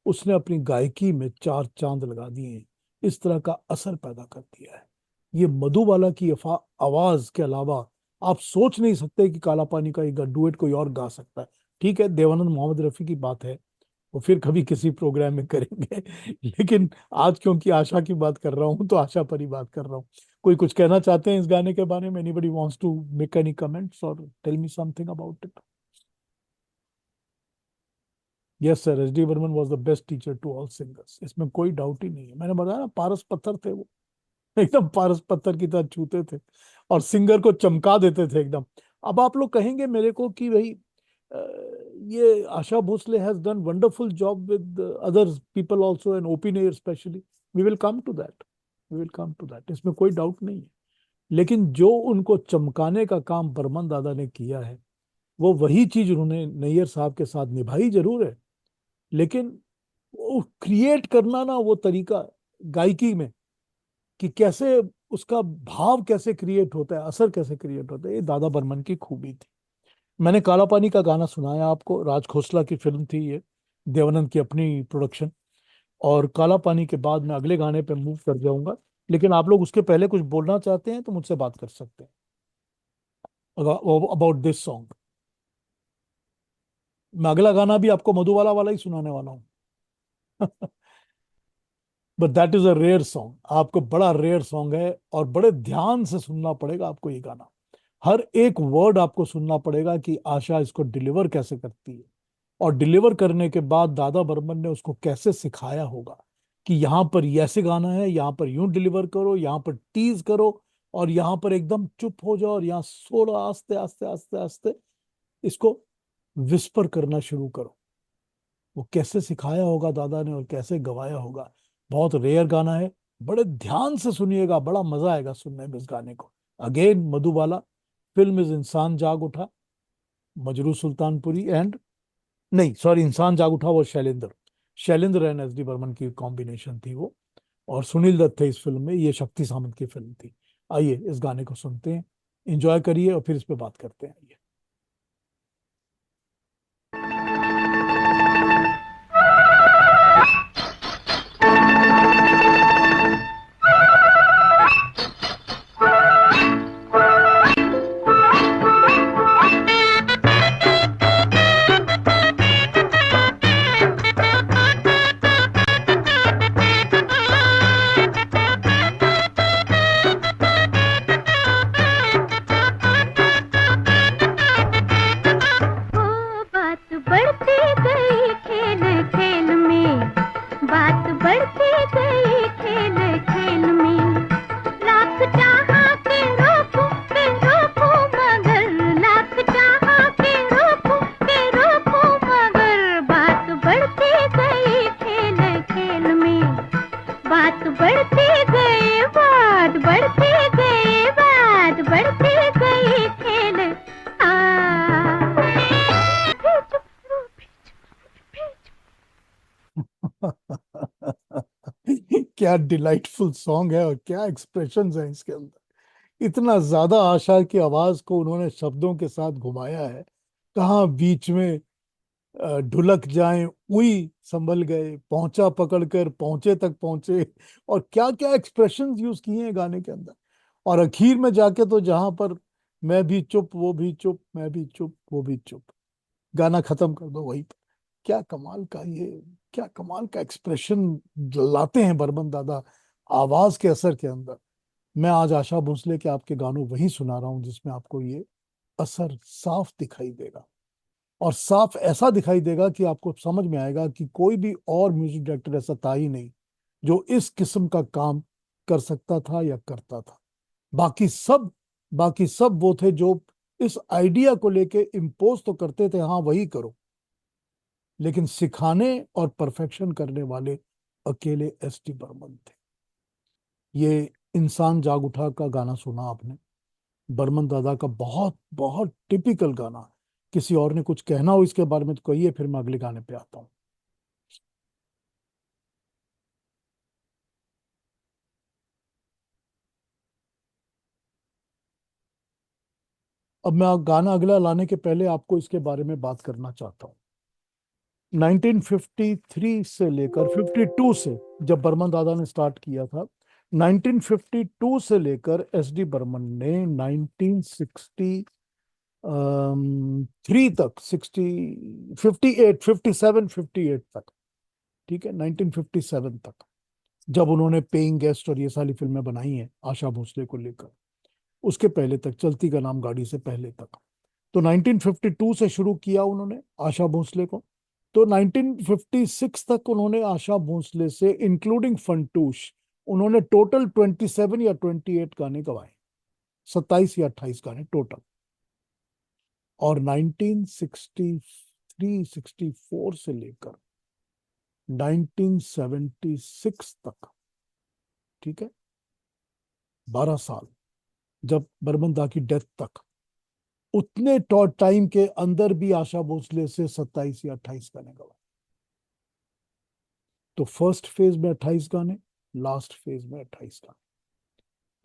उसने अपनी गायकी में चार चांद लगा दिए हैं, इस तरह का असर पैदा कर दिया है। ये मधुबाला की आवाज के अलावा आप सोच नहीं सकते कि काला पानी का एक डुएट कोई और गा सकता है। ठीक है, देवानंद मोहम्मद रफी की बात है, वो फिर कभी किसी प्रोग्राम में करेंगे। लेकिन आज क्योंकि आशा की बात कर रहा हूँ तो आशा पर ही बात कर रहा हूँ। कोई कुछ कहना चाहते हैं इस गाने के बारे में? Anybody wants to make any comments और tell me something about it? Yes sir, S D Burman was the best teacher to all singers, इसमें कोई डाउट ही नहीं है। मैंने बताया ना, पारस पत्थर थे वो, एकदम पारस पत्थर की तरह छूते थे और सिंगर को चमका देते थे एकदम। अब आप लोग कहेंगे मेरे को कि भाई अ, ये Asha Bhosle has done wonderful job with other people also and open air specially. We will come to that, we will come to that, इसमें कोई डाउट नहीं है। लेकिन जो उनको चमकाने का काम बर्मन दादा ने किया है, वो वही चीज उन्होंने नैयर साहब के साथ निभाई जरूर है, लेकिन वो क्रिएट करना ना, वो तरीका गायकी में, कि कैसे उसका भाव कैसे क्रिएट होता है, असर कैसे क्रिएट होता है, ये दादा बर्मन की खूबी थी। मैंने काला पानी का गाना सुनाया आपको, राज खोसला की फिल्म थी ये, देवानंद की अपनी प्रोडक्शन। और काला पानी के बाद मैं अगले गाने पे मूव कर जाऊंगा, लेकिन आप लोग उसके पहले कुछ बोलना चाहते हैं तो मुझसे बात कर सकते हैं अबाउट दिस सॉन्ग। मैं अगला गाना भी आपको मधुबाला वाला ही सुनाने वाला हूँ। But that is a rare song, आपको बड़ा रेयर सॉन्ग है और बड़े ध्यान से सुनना पड़ेगा आपको ये गाना। हर एक वर्ड आपको सुनना पड़ेगा कि आशा इसको डिलीवर कैसे करती है, और डिलीवर करने के बाद दादा बर्मन ने उसको कैसे सिखाया होगा कि यहाँ पर ये ऐसे गाना है, यहाँ पर यूं डिलीवर करो, यहाँ पर टीज करो, और यहाँ पर एकदम चुप हो जाओ, और यहाँ थोड़ा आस्ते आस्ते आस्ते आस्ते इसको विस्पर करना शुरू करो। वो कैसे सिखाया होगा दादा ने और कैसे गवाया होगा। बहुत रेयर गाना है, बड़े ध्यान से सुनिएगा, बड़ा मजा आएगा सुनने में इस गाने को। Again Madhubala, film is Insaan Jaag Utha, Majrooh Sultanpuri and, नहीं सॉरी, इंसान जाग उठा वो Shailendra, Shailendra and S D Burman की कॉम्बिनेशन थी वो, और सुनील दत्त थे इस फिल्म में। ये शक्ति सामंत की फिल्म थी। आइए इस गाने को सुनते हैं, एंजॉय करिए और फिर इस पे बात करते हैं। आइए। ओ बात बढ़ती गई खेल खेल में, बात बढ़ती गई खेल खेल में, लाख चाहा के रोकूं मगर, लाख चाहा के रोकूं मगर, बात बढ़ती गई खेल खेल में, बात बढ़ती गई, बात बढ़ती गई, बात बढ़ती गई खेल। क्या डिलाइटफुल सॉन्ग है और क्या एक्सप्रेशंस हैं इसके अंदर। इतना ज्यादा आशा की आवाज को उन्होंने शब्दों के साथ घुमाया है। कहाँ बीच में ढुलक जाएं उई संभल गए, पहुंचा पकड़कर पहुंचे तक पहुंचे, और क्या क्या एक्सप्रेशंस यूज किए हैं गाने के अंदर। और आखिर में जाके तो जहां पर मैं भी चुप वो भी चुप, मैं भी चुप वो भी चुप, गाना खत्म कर दो वहीं पर। क्या कमाल का ये, क्या कमाल का एक्सप्रेशन लाते हैं बर्मन दादा आवाज के असर के अंदर। मैं आज आशा भोसले के आपके गानों वही सुना रहा हूं जिसमें आपको ये असर साफ दिखाई देगा, और साफ ऐसा दिखाई देगा कि आपको समझ में आएगा कि कोई भी और म्यूजिक डायरेक्टर ऐसा था ही नहीं जो इस किस्म का काम कर सकता था या करता था। बाकी सब बाकी सब वो थे जो इस आइडिया को लेके इम्पोज तो करते थे, हाँ वही करो, लेकिन सिखाने और परफेक्शन करने वाले अकेले एस टी बर्मन थे। ये इंसान जाग उठा का गाना सुना आपने, बर्मन दादा का बहुत बहुत टिपिकल गाना। किसी और ने कुछ कहना हो इसके बारे में तो कहिए, फिर मैं अगले गाने पे आता हूँ। अब मैं गाना अगला लाने के पहले आपको इसके बारे में बात करना चाहता हूँ। 1953 से लेकर 52 से, जब बर्मन दादा ने स्टार्ट किया था, 1952 से लेकर एस डी बर्मन ने 1963 तक, 60, 58, 57, 58 तक, ठीक है, 1957 तक, जब उन्होंने पेइंग गेस्ट और ये सारी फिल्में बनाई हैं आशा भोसले को लेकर, उसके पहले तक, चलती का नाम गाड़ी से पहले तक, तो 1952 से शुरू किया उन्होंने आशा भोसले को। तो 1956 तक उन्होंने आशा भोसले से, इंक्लूडिंग फंटूश, उन्होंने टोटल 27 या 28 गाने गवाए, 27 या 28 गाने टोटल। और 1963-64 से लेकर 1976 तक, ठीक है, 12 साल, जब बर्मन दा की डेथ तक, उतने टाइम के अंदर भी आशा भोसले से 27 या 28 गाने गवाए। तो फर्स्ट फेज में 28 गाने, लास्ट फेज में 28 गाने,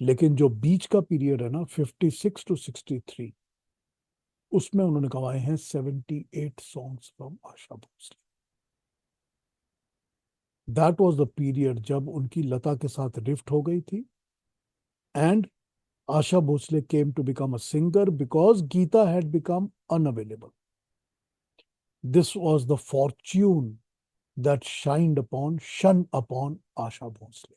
लेकिन जो बीच का पीरियड है ना, 56 to 63, उसमें उन्होंने गवाए हैं 78 songs from Asha Bhosle. That was the period जब उनकी लता के साथ रिफ्ट हो गई थी, and Asha Bhosle came to become a singer because Geeta had become unavailable. This was the fortune that shone upon Asha Bhosle.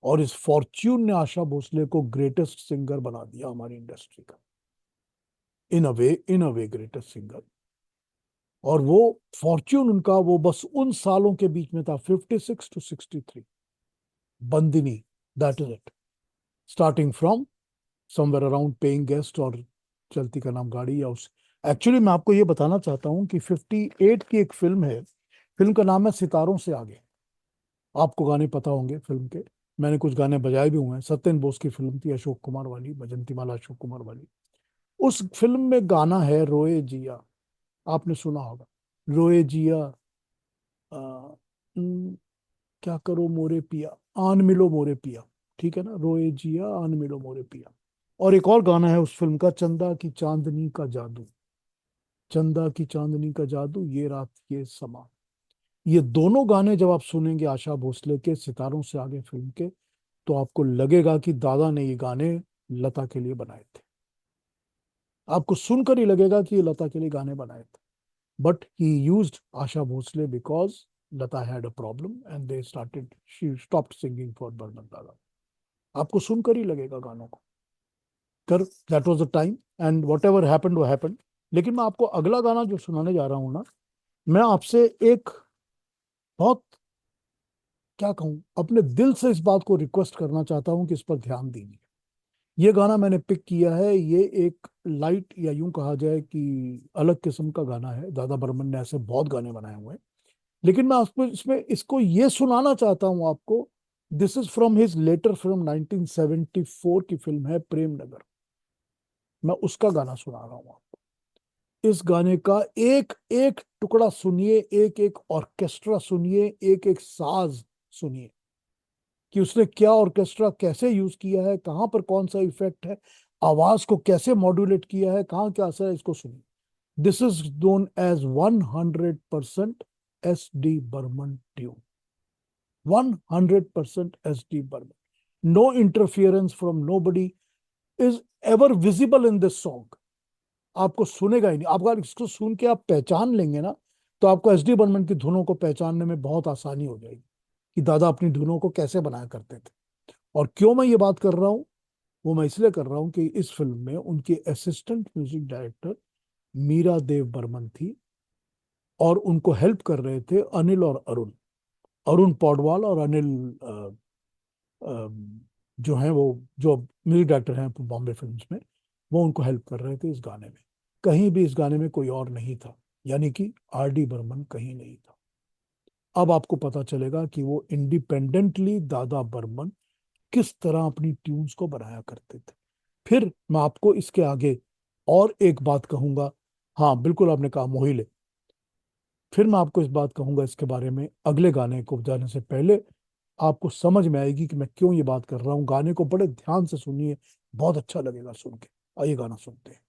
और इस फॉर्च्यून ने आशा भोसले को ग्रेटेस्ट सिंगर बना दिया हमारी इंडस्ट्री का, इन अ वे ग्रेटेस्ट सिंगर। और वो फॉर्च्यून उनका वो बस उन सालों के बीच में था, 56 to 63। Bandini, that is it, starting from somewhere around paying guest और चलती का नाम गाड़ी, या उस एक्चुअली मैं आपको ये बताना चाहता हूं कि 58 की एक फिल्म है, फिल्म का नाम है सितारों से आगे। आपको गाने पता होंगे फिल्म के, मैंने कुछ गाने बजाए भी हुए हैं। सत्यन बोस की फिल्म थी, अशोक कुमार वाली, बजंतीमाला अशोक कुमार वाली। उस फिल्म में गाना है रोए जिया, आपने सुना होगा, रोए जिया आ, क्या करो मोरे पिया, आन मिलो मोरे पिया, ठीक है ना, रोए जिया आन मिलो मोरे पिया। और एक और गाना है उस फिल्म का, चंदा की चांदनी का जादू, चंदा की चांदनी का जादू, ये रात ये समा। ये दोनों गाने जब आप सुनेंगे आशा भोसले के सितारों से आगे फिल्म के, तो आपको लगेगा कि दादा ने ये गाने लता के लिए बनाए थे। आपको सुनकर ही लगेगा कि ये लता के लिए गाने बनाए थे, but he used Asha Bhosle because Lata had a problem and they started, she stopped singing for Burman दादा। आपको सुनकर ही लगेगा गानों को। कर that was the time and whatever happened वो हैपेंड। लेकिन मैं आपको अगला गाना जो सुनाने जा रहा हूं ना, मैं आपसे एक बहुत, क्या कहूं, अपने दिल से इस बात को रिक्वेस्ट करना चाहता हूं कि इस पर ध्यान दीजिए। ये गाना मैंने पिक किया है, ये एक लाइट या यूं कहा जाए कि अलग किस्म का गाना है। दादा बर्मन ने ऐसे बहुत गाने बनाए हुए हैं, लेकिन मैं आपको इसमें इसको ये सुनाना चाहता हूं आपको। This is from his later film, 1974 की फिल्म है प्रेम नगर। मैं उसका गाना सुना रहा हूं आपको। इस गाने का एक एक टुकड़ा सुनिए, एक एक ऑर्केस्ट्रा सुनिए, एक एक साज सुनिए कि उसने क्या ऑर्केस्ट्रा कैसे यूज किया है, कहां पर कौन सा इफेक्ट है, आवाज को कैसे मॉड्यूलेट किया है, कहां क्या असर है, इसको सुनिए। This is known as 100% S D Burman tune, 100% S D Burman. No interference from nobody is ever visible in this song. आपको सुनेगा ही नहीं। आप अगर इसको सुन के आप पहचान लेंगे ना, तो आपको एस डी बर्मन की धुनों को पहचानने में बहुत आसानी हो जाएगी कि दादा अपनी धुनों को कैसे बनाया करते थे। और क्यों मैं ये बात कर रहा हूं, वो मैं इसलिए कर रहा हूं कि इस फिल्म में उनकी assistant music director Meera Dev Burman थी, और उनको हेल्प कर रहे थे अनिल और अरुण, अरुण पौडवाल और अनिल जो हैं, वो जो म्यूजिक डायरेक्टर हैं बॉम्बे फिल्म्स में, वो उनको हेल्प कर रहे थे इस गाने में। कहीं भी इस गाने में कोई और नहीं था, यानी कि आर डी बर्मन कहीं नहीं था। अब आपको पता चलेगा कि वो इंडिपेंडेंटली दादा बर्मन किस तरह अपनी ट्यून्स को बनाया करते थे। फिर मैं आपको इसके आगे और एक बात कहूंगा। हाँ बिल्कुल, आपने कहा मोहिले। फिर मैं आपको इस बात कहूंगा इसके बारे में अगले गाने को जाने से पहले। आपको समझ में आएगी कि मैं क्यों ये बात कर रहा हूँ। गाने को बड़े ध्यान से सुनिए, बहुत अच्छा लगेगा सुन के। आइए गाना सुनते हैं।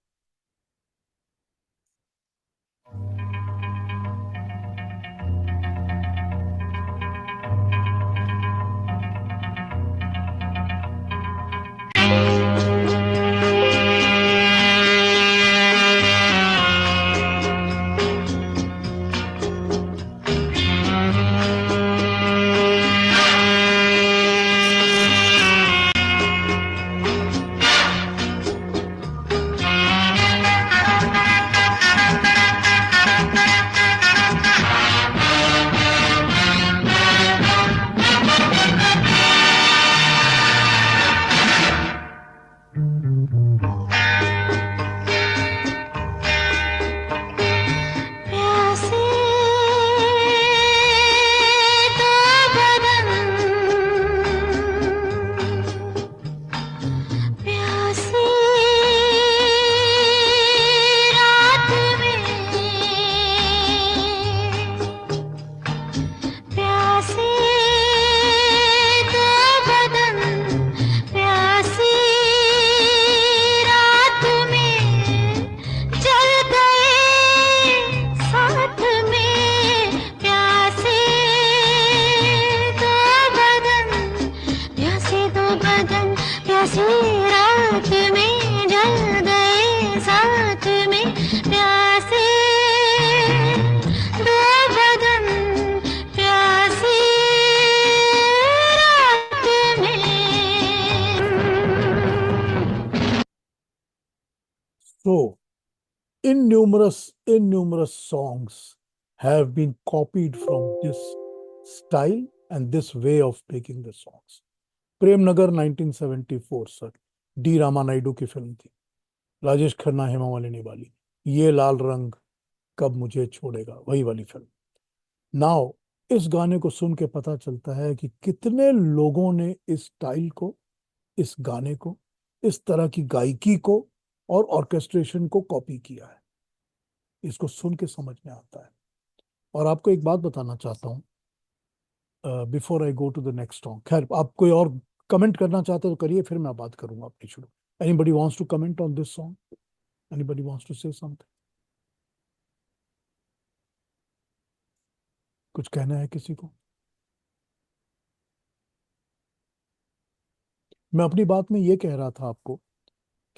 innumerous songs have been copied from this style and this way of making the songs. Prem Nagar 1974 sir, D Rama Naidu की फिल्म थी, राजेश खन्ना, हेमा मालिनी वाली, ये लाल रंग कब मुझे छोड़ेगा, वही वाली फिल्म। नाउ इस गाने को सुन के पता चलता है कि कितने लोगों ने इस स्टाइल को, इस गाने को, इस तरह की गायकी को और ऑर्केस्ट्रेशन को कॉपी किया है। इसको सुन के समझ में आता है। और आपको एक बात बताना चाहता हूँ before I go to the next song. खैर, आप कोई और कमेंट करना चाहते हो तो करिए, फिर मैं बात करूंगा अपनी शुरू। Anybody wants to comment on this song? Anybody wants to say something? कुछ कहना है किसी को? मैं अपनी बात में ये कह रहा था आपको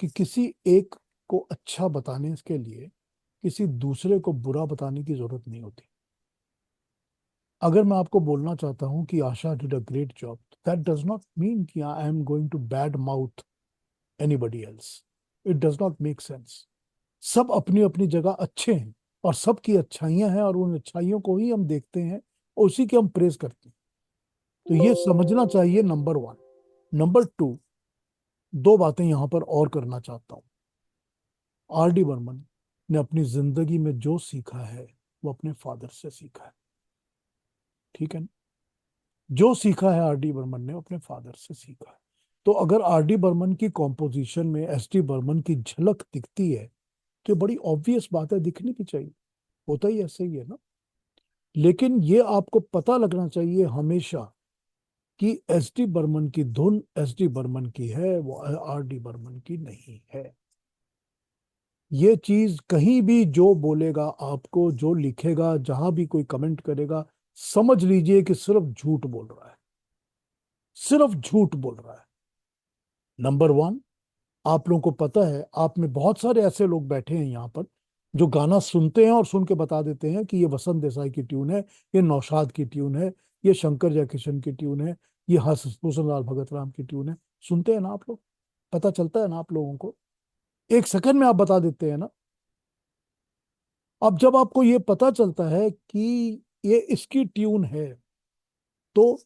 कि किसी एक को अच्छा बताने के लिए किसी दूसरे को बुरा बताने की जरूरत नहीं होती। अगर मैं आपको बोलना चाहता हूं कि Asha did a great job, that does not mean कि I am going to bad mouth anybody else. It does not make sense. सब अपनी अपनी जगह अच्छे हैं और सबकी अच्छाइयां हैं और उन अच्छाइयों को ही हम देखते हैं और उसी की हम प्रेज करते हैं। तो ये समझना चाहिए, नंबर वन। नंबर टू, दो बातें यहां पर और करना चाहता हूं। आर डी बर्मन ने अपनी जिंदगी में जो सीखा है वो अपने फादर से सीखा है, ठीक है ना? जो सीखा है आर डी बर्मन ने अपने फादर से सीखा है। तो अगर आर डी बर्मन की कॉम्पोजिशन में एस डी बर्मन की झलक दिखती है तो बड़ी ऑब्वियस बात है, दिखनी भी चाहिए, होता ही ऐसे ही है ना। लेकिन ये आपको पता लगना चाहिए हमेशा कि एस डी बर्मन की धुन एस डी बर्मन की है, वो आर डी बर्मन की नहीं है। ये चीज कहीं भी जो बोलेगा आपको, जो लिखेगा, जहां भी कोई कमेंट करेगा, समझ लीजिए कि सिर्फ झूठ बोल रहा है, सिर्फ झूठ बोल रहा है। नंबर वन, आप लोगों को पता है, आप में बहुत सारे ऐसे लोग बैठे हैं यहाँ पर जो गाना सुनते हैं और सुन के बता देते हैं कि ये वसंत देसाई की ट्यून है, ये नौशाद की ट्यून है, ये शंकर जयकिशन की ट्यून है, ये हुस्न लाल भगत राम की ट्यून है। सुनते हैं ना आप लोग? पता चलता है ना आप लोगों को? एक सेकंड में आप बता देते हैं ना। अब जब आपको ये पता चलता है कि ये इसकी ट्यून है, तो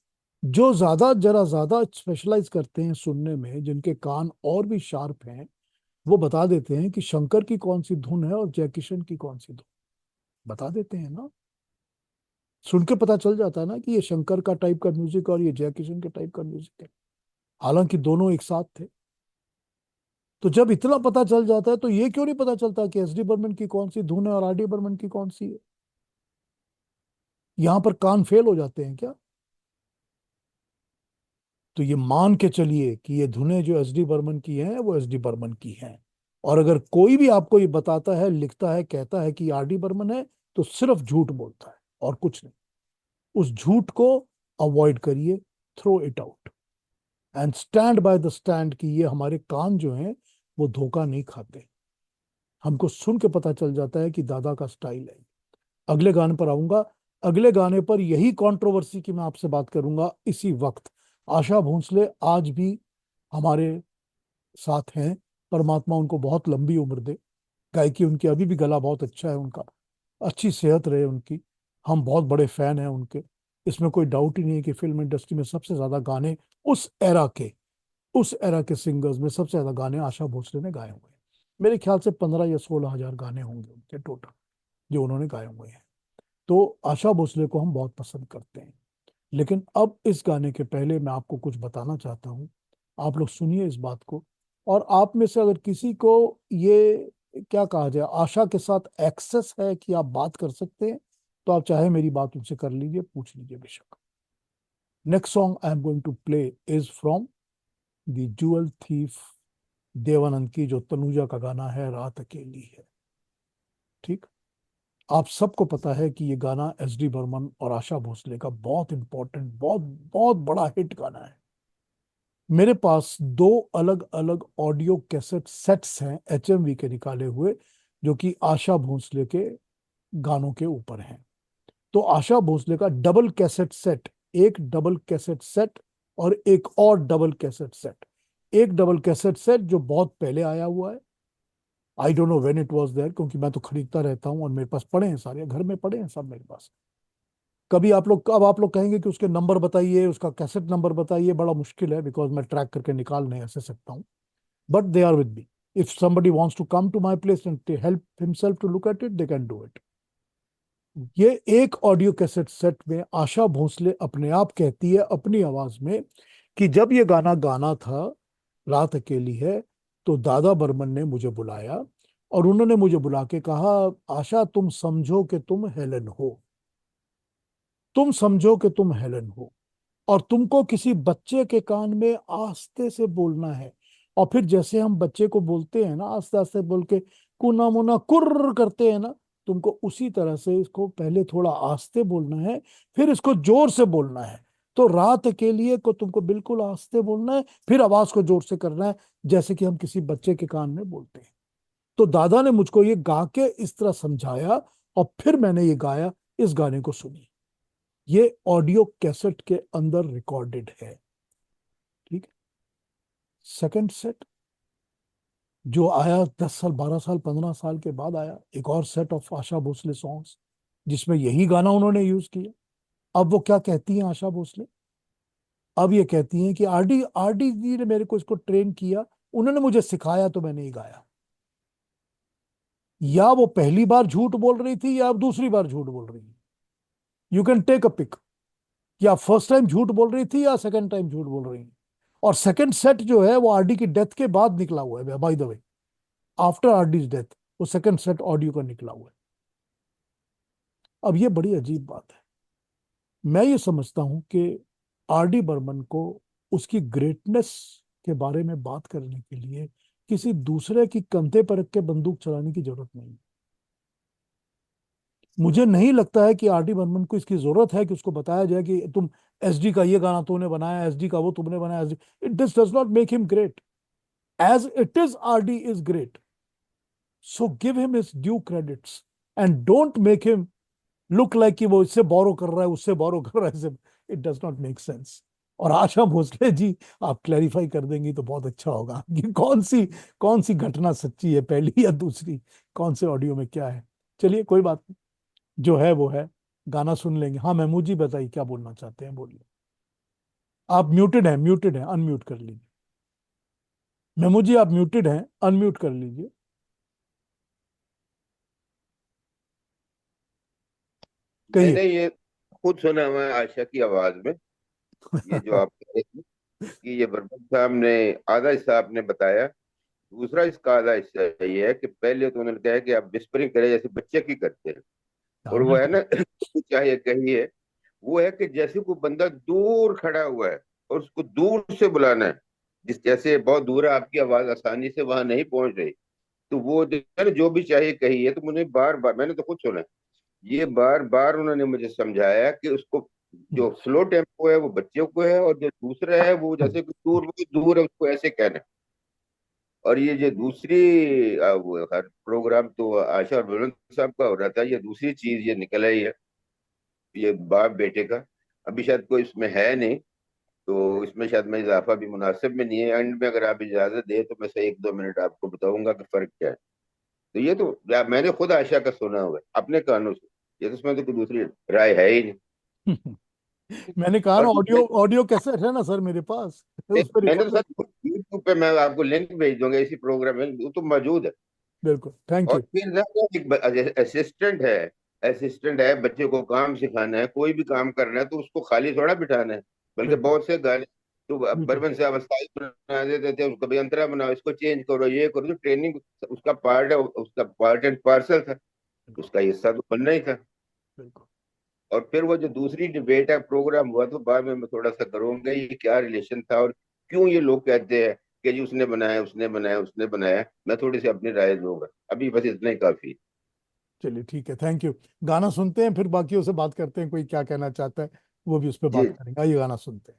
जो जरा ज्यादा स्पेशलाइज करते हैं सुनने में, जिनके कान और भी शार्प हैं, वो बता देते हैं कि शंकर की कौन सी धुन है और जयकिशन की कौन सी धुन, बता देते हैं ना। सुन के पता चल जाता है ना कि ये शंकर का टाइप का म्यूजिक और ये जयकिशन के टाइप का म्यूजिक है, हालांकि दोनों एक साथ थे। तो जब इतना पता चल जाता है तो ये क्यों नहीं पता चलता कि एस डी बर्मन की कौन सी धुन है और आर डी बर्मन की कौन सी है? यहां पर कान फेल हो जाते हैं क्या? तो ये मान के चलिए कि ये धुनें जो एस डी बर्मन की हैं वो एस डी बर्मन की हैं। और अगर कोई भी आपको ये बताता है, लिखता है, कहता है कि आर डी बर्मन है, तो सिर्फ झूठ बोलता है और कुछ नहीं। उस झूठ को अवॉइड करिए, throw it out and stand by the stand कि ये हमारे कान जो हैं वो धोखा नहीं खाते। हमको सुन के पता चल जाता है कि दादा का स्टाइल है। अगले गाने पर आऊंगा। अगले गाने पर यही कंट्रोवर्सी की मैं आपसे बात करूंगा इसी वक्त। आशा भोसले आज भी हमारे साथ हैं, परमात्मा उनको बहुत लंबी उम्र दे। गायकी उनकी अभी भी, गला बहुत अच्छा है उनका, अच्छी सेहत रहे उनकी। हम बहुत बड़े फैन हैं उनके, इसमें कोई डाउट ही नहीं है कि फिल्म इंडस्ट्री में सबसे ज्यादा गाने उस एरा के सिंगर्स में सबसे ज्यादा गाने आशा भोसले ने गाए हुए हैं। मेरे ख्याल से 15 या 16 हजार गाने होंगे उनके टोटल जो उन्होंने गाए हुए हैं। तो आशा भोसले को हम बहुत पसंद करते हैं। लेकिन अब इस गाने के पहले मैं आपको कुछ बताना चाहता हूँ। आप लोग सुनिए इस बात को, और आप में से अगर किसी को ये क्या कहा जाए, आशा के साथ एक्सेस है कि आप बात कर सकते हैं, तो आप चाहे मेरी बात उनसे कर लीजिए, पूछ लीजिए बेशक। Next song I am going to play is from the Jewel Thief, Dev Anand की, जो तनुजा का गाना है, रात अकेली है। ठीक, आप सबको पता है कि ये गाना एस डी बर्मन और आशा भोसले का बहुत इंपॉर्टेंट, बहुत बहुत बड़ा हिट गाना है। मेरे पास दो अलग अलग ऑडियो कैसेट सेट्स हैं एचएमवी के निकाले हुए, जो कि आशा भोसले के गानों के ऊपर हैं। तो आशा भोसले का डबल कैसेट सेट, एक डबल कैसेट सेट और एक और डबल कैसेट सेट। एक डबल कैसेट सेट जो बहुत पहले आया हुआ है, I don't know when it was there, क्योंकि मैं तो खरीदता रहता हूँ और मेरे पास पड़े हैं, सारे घर में पड़े हैं सब मेरे पास। कभी आप लोग कहेंगे कि उसके नंबर बताइए, उसका कैसेट नंबर बताइए, बड़ा मुश्किल है, बिकॉज मैं ट्रैक करके निकाल नहीं ऐसे सकता हूँ। But they are with me. If somebody wants to come to my place and to help himself to look at it, they can do it. ये एक ऑडियो कैसेट सेट में आशा भोसले अपने आप कहती है अपनी आवाज में कि जब ये गाना गाना था रात अकेली है, तो दादा बर्मन ने मुझे बुलाया और उन्होंने मुझे बुला के कहा, आशा तुम समझो कि तुम हेलन हो, तुम समझो कि तुम हेलन हो, और तुमको किसी बच्चे के कान में आस्ते से बोलना है। और फिर जैसे हम बच्चे को बोलते हैं ना, आस्ते आस्ते बोल के कुना मुना कुर्र करते हैं ना, तुमको उसी तरह से इसको पहले थोड़ा आस्ते बोलना है, फिर इसको जोर से बोलना है। तो रात के लिए को तुमको बिल्कुल आस्ते बोलना है, फिर आवाज को जोर से करना है, जैसे कि हम किसी बच्चे के कान में बोलते हैं। तो दादा ने मुझको ये गा के इस तरह समझाया और फिर मैंने ये गाया, इस गाने को सुनी। ये ऑडियो कैसेट के अंदर रिकॉर्डेड है। ठीक है। सेकंड सेट जो आया 10 साल 12 साल 15 साल के बाद आया, एक और set of Asha Bhosle songs, जिसमें यही गाना उन्होंने यूज किया। अब वो क्या कहती हैं आशा भोसले? अब ये कहती हैं कि आरडी जी ने मेरे को इसको ट्रेन किया, उन्होंने मुझे सिखाया तो मैंने ही गाया। या वो पहली बार झूठ बोल रही थी या अब दूसरी बार झूठ बोल रही है। You can take a pick, या फर्स्ट टाइम झूठ बोल रही थी या सेकंड टाइम झूठ बोल रही है। और सेकंड सेट जो है वो आरडी की डेथ के बाद निकला हुआ है, by the way, after RDs death वो सेकंड सेट ऑडियो का निकला हुआ है। अब ये बड़ी अजीब बात है। मैं ये समझता हूं कि आरडी बर्मन को उसकी ग्रेटनेस के बारे में बात करने के लिए किसी दूसरे की कंधे पर रख के बंदूक चलाने की जरूरत नहीं। मुझे नहीं लगता है कि आरडी बर्मन को इसकी जरूरत है कि उसको बताया जाए कि तुम एसडी का ये गाना तूने बनाया, एसडी का वो तुमने बनाया। It does not make him great, as it is RD is great. So give him his due credits and don't make him look like कि वो इससे बोरो कर रहा है, उससे बोरो कर रहा है। It does not make sense. और आशा भोसले जी, आप क्लैरिफाई कर देंगी तो बहुत अच्छा होगा कि कौन सी घटना सच्ची है, पहली या दूसरी, कौन से ऑडियो में क्या है। चलिए कोई बात नहीं, जो है वो है, गाना सुन लेंगे। हाँ महमूद जी बताइए क्या बोलना चाहते हैं, बोलिए। आप म्यूटेड हैं, अनम्यूट कर लीजिए। महमूद जी आप म्यूटेड हैं, अनम्यूट कर लीजिए। कहिए। मैंने ये खुद सुना हुआ है आशा की आवाज में, ये जो आप कह रहे थे कि ये बर्मन साहब ने आधा हिस्सा आपने बताया। दूसरा इसका आधा हिस्सा ये है कि पहले तो उन्होंने कहा कि आप विस्परिंग करें जैसे बच्चे की करते हैं, और वो है ना चाहे कही है, वो है कि जैसे कोई बंदा दूर खड़ा हुआ है और उसको दूर से बुलाना है, जिस जैसे बहुत दूर है, आपकी आवाज आसानी से वहां नहीं पहुंच रही, तो वो जो है ना, जो भी चाहिए कही है। तो मुझे बार बार, मैंने तो खुद सुना है, ये बार बार उन्होंने मुझे समझाया कि उसको जो स्लो टेम्पो है वो बच्चों को है, और जो दूसरा है वो जैसे कि दूर, वो दूर है, उसको ऐसे कहना है। और ये जो दूसरी वो हर प्रोग्राम तो आशा और बुलंद साहब का हो रहा था, ये दूसरी चीज ये निकल आई है, ये बाप बेटे का। अभी शायद कोई इसमें है नहीं, तो इसमें शायद मैं इजाफा भी मुनासिब में नहीं है। एंड में अगर आप इजाजत दे तो मैं से 1-2 मिनट आपको बताऊंगा कि फर्क क्या है। तो ये तो मैंने खुद आशा का सुना हुआ है अपने कानों से, ये तो इसमें तो कोई दूसरी राय है ही नहीं। मैंने कहा और ना, फिर ऑडियो कैसेट है ना सर मेरे पास, उस पर मैंने तो रिकॉर्ड। सर यूट्यूब पे मैं आपको लिंक भेज दूंगा, इसी प्रोग्राम में वो तो मौजूद है। बिल्कुल, थैंक और यू। फिर ना एक असिस्टेंट है, बच्चे को काम सिखाना है, कोई भी काम करना है तो उसको खाली थोड़ा बिठाना है। बल्कि बिल्कुल बहुत से गाने तो बिल्कुल बर्मन साहब स्टाइल बना देते थे, उसको भी अंतरा बनाओ, इसको चेंज करो, ये करो। तो ट्रेनिंग उसका पार्ट है, उसका पार्ट एंड पार्सल था, उसका हिस्सा तो बनना ही था। बिल्कुल। और फिर वो जो दूसरी डिबेट है प्रोग्राम हुआ, तो बाद में मैं थोड़ा सा करूंगा ये क्या रिलेशन था और क्यों ये लोग कहते हैं कि जी उसने बनाया, उसने बनाया, उसने बनाया। मैं थोड़ी सी अपनी राय दूंगा, अभी बस इतना ही काफी। चलिए ठीक है, थैंक यू। गाना सुनते हैं, फिर बाकियों से बात करते हैं, कोई क्या कहना चाहता है वो भी उस पर जी। बात करेंगे। आइए गाना सुनते हैं।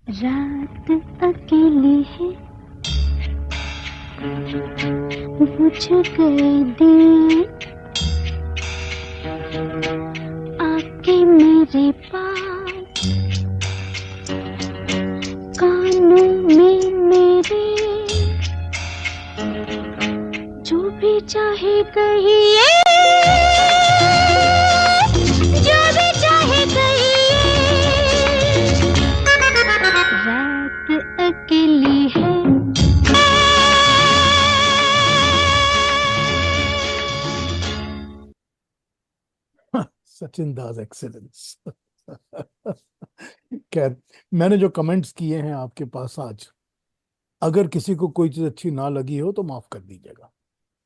रात अकेली है, बुझ गए दिए, आके मेरे पास कानों चाहे कहिए, जो भी चाहे कहिए, रात अकेली है। सचिन दास एक्सीलेंस। खैर, मैंने जो कमेंट्स किए हैं आपके पास आज, अगर किसी को कोई चीज अच्छी ना लगी हो तो माफ कर दीजिएगा।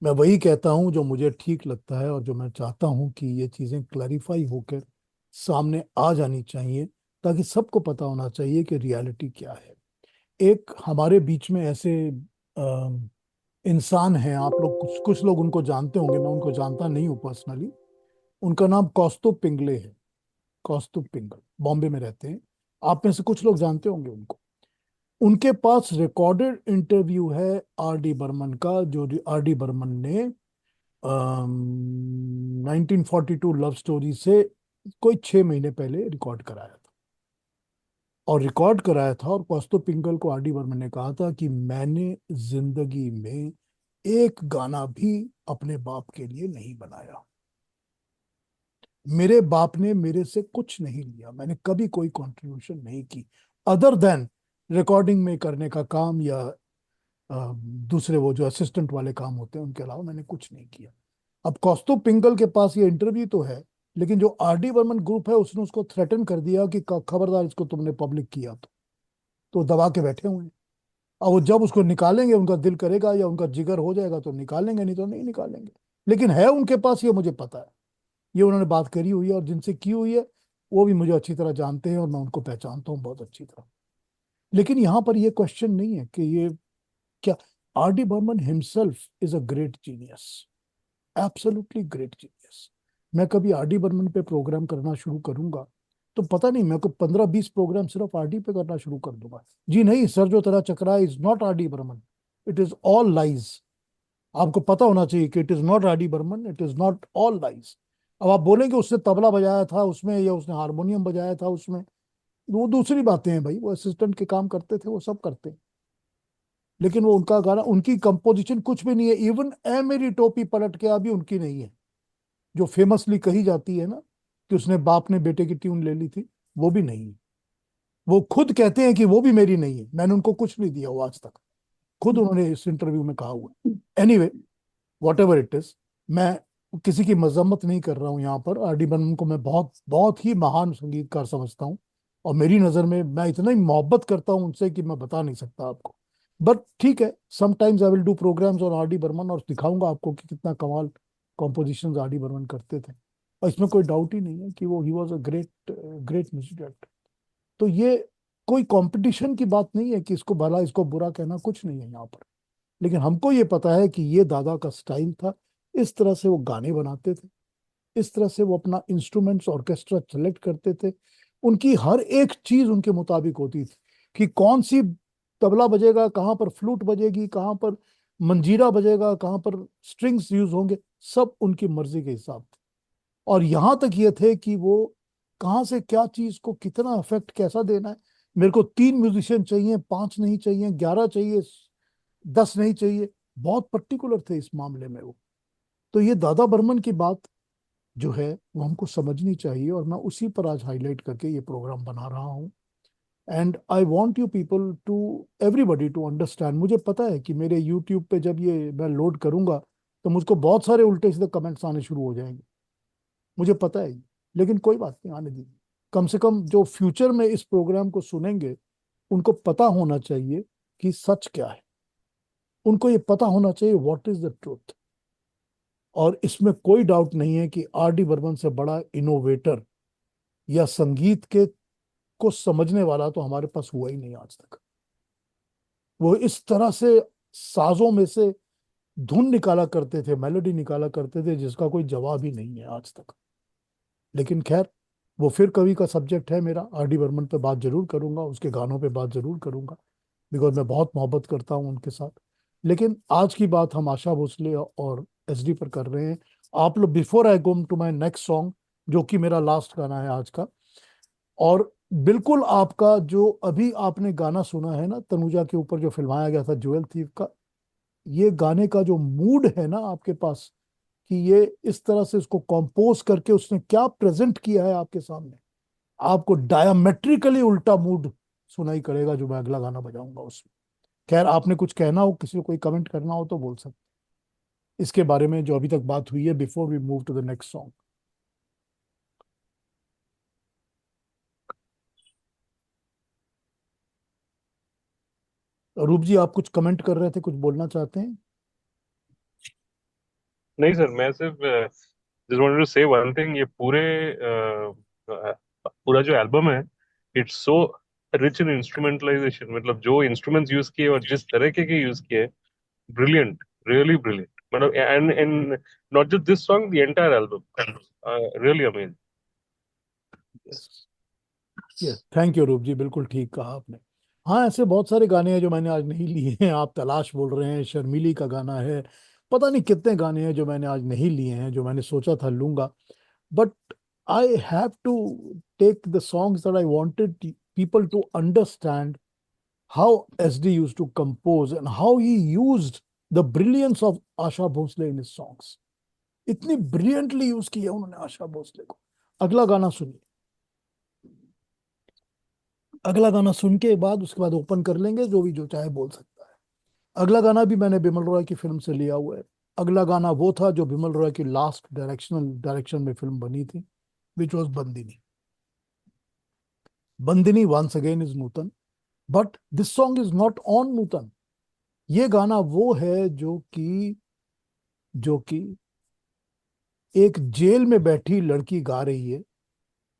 मैं वही कहता हूं जो मुझे ठीक लगता है, और जो मैं चाहता हूं कि ये चीजें क्लैरिफाई होकर सामने आ जानी चाहिए, ताकि सबको पता होना चाहिए कि रियलिटी क्या है। एक हमारे बीच में ऐसे इंसान हैं, आप लोग कुछ कुछ लोग उनको जानते होंगे, मैं उनको जानता नहीं हूँ पर्सनली। उनका नाम कौस्तुभ पिंगले है। कौस्तुभ पिंगल बॉम्बे में रहते हैं। आप में से कुछ लोग जानते होंगे उनको। उनके पास रिकॉर्डेड इंटरव्यू है आर डी बर्मन का, जो आर डी बर्मन ने 1942 लव स्टोरी से कोई 6 महीने पहले रिकॉर्ड कराया था। और रिकॉर्ड कराया था, और कौस्तुभ पिंगल को आर डी बर्मन ने कहा था कि मैंने जिंदगी में एक गाना भी अपने बाप के लिए नहीं बनाया। मेरे बाप ने मेरे से कुछ नहीं लिया, मैंने कभी कोई कंट्रीब्यूशन नहीं की अदर देन रिकॉर्डिंग में करने का काम, या दूसरे वो जो असिस्टेंट वाले काम होते हैं उनके अलावा मैंने कुछ नहीं किया। अब कौस्तुभ पिंगल के पास ये इंटरव्यू तो है, लेकिन जो आर डी बर्मन ग्रुप है उसने उसको थ्रेटन कर दिया कि खबरदार इसको तुमने पब्लिक किया तो दबा के बैठे हुए हैं। और वो जब उसको निकालेंगे, उनका दिल करेगा या उनका जिगर हो जाएगा तो निकालेंगे, नहीं तो नहीं निकालेंगे। लेकिन है उनके पास, ये मुझे पता है। ये उन्होंने बात करी हुई है, और जिनसे की हुई है वो भी मुझे अच्छी तरह जानते हैं, और मैं उनको पहचानता हूँ बहुत अच्छी तरह। लेकिन यहाँ पर ये क्वेश्चन नहीं है कि ये क्या, R D Burman himself is a great genius, absolutely great genius. मैं कभी आर डी बर्मन पे प्रोग्राम करना शुरू करूंगा तो पता नहीं, मैं को 15-20 प्रोग्राम सिर्फ आर डी पे करना शुरू कर दूंगा। जी नहीं सर, जो तरह चक्रा is not R D Burman, it is all lies. आपको पता होना चाहिए कि it is not R D Burman, it is not all lies. अब आप बोलेंगे उसने तबला बजाया था उसमें, या उसने हारमोनियम बजाया था उसमें, वो दूसरी बातें हैं भाई, वो असिस्टेंट के काम करते थे, वो सब करते हैं। लेकिन वो उनका गाना, उनकी कंपोजिशन कुछ भी नहीं है। इवन ए मेरी टोपी पलट के अभी उनकी नहीं है, जो फेमसली कही जाती है ना कि उसने बाप ने बेटे की ट्यून ले ली थी, वो भी नहीं है। वो खुद कहते हैं कि वो भी मेरी नहीं है, मैंने उनको कुछ नहीं दिया वो आज तक, खुद उन्होंने इस इंटरव्यू में कहा हुआ है। Anyway, what ever it is, मैं किसी की मजम्मत नहीं कर रहा हूँ यहाँ पर। आर डी बर्मन को मैं बहुत बहुत ही महान संगीतकार समझता हूँ, और मेरी नज़र में मैं इतना ही मोहब्बत करता हूँ उनसे कि मैं बता नहीं सकता आपको। बट ठीक है, sometimes I will do programs on R D Burman, और दिखाऊंगा आपको कि कितना कमाल कॉम्पोजिशन आर डी बर्मन करते थे। और इसमें कोई डाउट ही नहीं है कि वो he was a great great music director. तो ये कोई कंपटीशन की बात नहीं है कि इसको भला इसको बुरा कहना, कुछ नहीं है यहाँ पर। लेकिन हमको ये पता है कि ये दादा का स्टाइल था, इस तरह से वो गाने बनाते थे, इस तरह से वो अपना इंस्ट्रूमेंट्स ऑर्केस्ट्रा सेलेक्ट करते थे। उनकी हर एक चीज उनके मुताबिक होती थी कि कौन सी तबला बजेगा, कहाँ पर फ्लूट बजेगी, कहाँ पर मंजीरा बजेगा, कहाँ पर स्ट्रिंग्स यूज होंगे, सब उनकी मर्जी के हिसाब से। और यहाँ तक ये थे कि वो कहाँ से क्या चीज को कितना इफेक्ट कैसा देना है। मेरे को 3 म्यूजिशियन चाहिए, 5 नहीं चाहिए, 11 चाहिए, 10 नहीं चाहिए, बहुत पर्टिकुलर थे इस मामले में वो। तो ये दादा बर्मन की बात जो है वो हमको समझनी चाहिए, और मैं उसी पर आज हाईलाइट करके ये प्रोग्राम बना रहा हूँ। And I want you people to, everybody to understand. मुझे पता है कि मेरे यूट्यूब पे जब ये मैं लोड करूंगा तो मुझको बहुत सारे उल्टे सीधे कमेंट्स आने शुरू हो जाएंगे, मुझे पता है ये। लेकिन कोई बात नहीं, आने दीजिए। कम से कम जो फ्यूचर में इस प्रोग्राम को सुनेंगे उनको पता होना चाहिए कि सच क्या है, उनको ये पता होना चाहिए व्हाट इज द ट्रूथ। और इसमें कोई डाउट नहीं है कि आर डी बर्मन से बड़ा इनोवेटर या संगीत के को समझने वाला तो हमारे पास हुआ ही नहीं आज तक। वो इस तरह से साजों में से धुन निकाला करते थे, मेलोडी निकाला करते थे, जिसका कोई जवाब ही नहीं है आज तक। लेकिन खैर, वो फिर कभी का सब्जेक्ट है मेरा। आर डी बर्मन पे बात जरूर करूंगा, उसके गानों पे बात जरूर करूंगा, बिकॉज मैं बहुत मोहब्बत करता हूँ उनके साथ। लेकिन आज की बात हम आशा भोसले और एसडी पर कर रहे हैं। आप लोग, before I go to my next song, जो कि मेरा लास्ट गाना है आज का, और बिल्कुल आपका जो अभी आपने गाना सुना है ना तनुजा के ऊपर जो फिल्माया गया था ज्वेल थीव का, ये गाने का जो मूड है ना आपके पास, कि ये इस तरह से इसको कंपोज करके उसने क्या प्रेजेंट किया है आपके सामने, आपको डायमेट्रिकली उल्टा मूड सुनाई करेगा जो मैं अगला गाना बजाऊंगा उसमें। खैर, आपने कुछ कहना हो, किसी को कोई कमेंट करना हो तो बोल सकते इसके बारे में जो अभी तक बात हुई है, before we move to the next song. Roop ji, आप कुछ कमेंट कर रहे थे, कुछ बोलना चाहते हैं? नहीं सर, मैं सिर्फ जस्ट वांटेड टू से वन थिंग। ये पूरा जो एल्बम है, इट्स सो रिच इन इंस्ट्रूमेंटलाइजेशन। मतलब जो इंस्ट्रूमेंट्स यूज किए और जिस तरीके के यूज किए, ब्रिलियंट, रियली ब्रिलियंट। मतलब and not just this song, the entire album really amazing. Yes, yes, thank you रूप जी, बिल्कुल ठीक कहा आपने। हाँ, ऐसे बहुत सारे गाने हैं जो मैंने आज नहीं लिए हैं। आप तलाश बोल रहे हैं, शर्मीली का गाना है, पता नहीं कितने गाने हैं जो मैंने आज नहीं लिए हैं, जो मैंने सोचा था लूंगा। But I have to take the songs that I wanted people to understand how SD used to compose and how he used the brilliance of Asha Bhosle in his songs. इतनी ब्रिलियंटली यूज किया उन्होंने आशा भोसले को। अगला गाना सुनिए, अगला गाना सुन के बाद उसके बाद ओपन कर लेंगे, जो भी जो चाहे बोल सकता है। अगला गाना भी मैंने बिमल रॉय की फिल्म से लिया हुआ है। अगला गाना वो था जो बिमल रॉय की लास्ट डायरेक्शन में फिल्म बनी थी, which was Bandini. Bandini once again is Nutan, but this song is not on Nutan. ये गाना वो है जो कि एक जेल में बैठी लड़की गा रही है,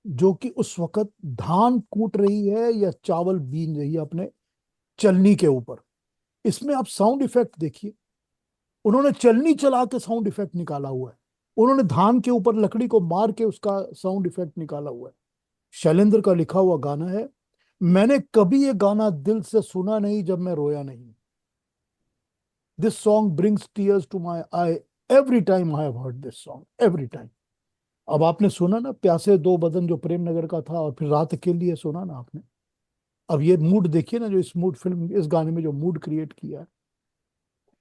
जो कि उस वक्त धान कूट रही है या चावल बीन रही है अपने चलनी के ऊपर। इसमें आप साउंड इफेक्ट देखिए, उन्होंने चलनी चला के साउंड इफेक्ट निकाला हुआ है, उन्होंने धान के ऊपर लकड़ी को मार के उसका साउंड इफेक्ट निकाला हुआ है। शैलेंद्र का लिखा हुआ गाना है। मैंने कभी ये गाना दिल से सुना नहीं जब मैं रोया नहीं। This song brings tears to my eye every time I have heard this song, every time. अब आपने सुना ना प्यासे दो बदन, जो प्रेम नगर का था, और फिर रात के लिए सुना ना आपने। अब ये मूड देखिए ना, जो इस मूड फिल्म, इस गाने में जो मूड क्रिएट किया है।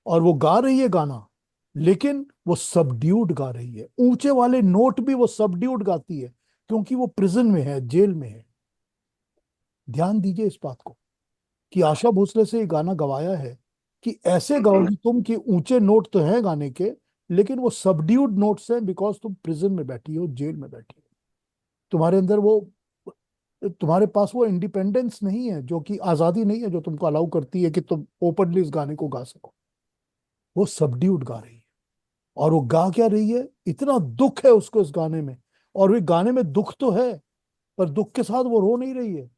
और वो गा रही है गाना, लेकिन वो सबड्यूड गा रही है। ऊंचे वाले नोट भी वो सबड्यूड गाती है, क्योंकि वो प्रिजन में है, जेल में है। ध्यान दीजिए इस बात को, कि आशा भोसले से ये गाना गवाया है कि ऐसे गाओगी तुम कि ऊंचे नोट तो हैं गाने के, लेकिन वो सबड्यूड नोट्स हैं, बिकॉज तुम प्रिजन में बैठी हो, जेल में बैठी हो। तुम्हारे अंदर वो, तुम्हारे पास वो इंडिपेंडेंस नहीं है, जो कि आजादी नहीं है, जो तुमको अलाउ करती है कि तुम ओपनली इस गाने को गा सको। वो सबड्यूड गा रही है। और वो गा क्या रही है, इतना दुख है उसको इस गाने में। और वो गाने में दुख तो है, पर दुख के साथ वो रो नहीं रही है।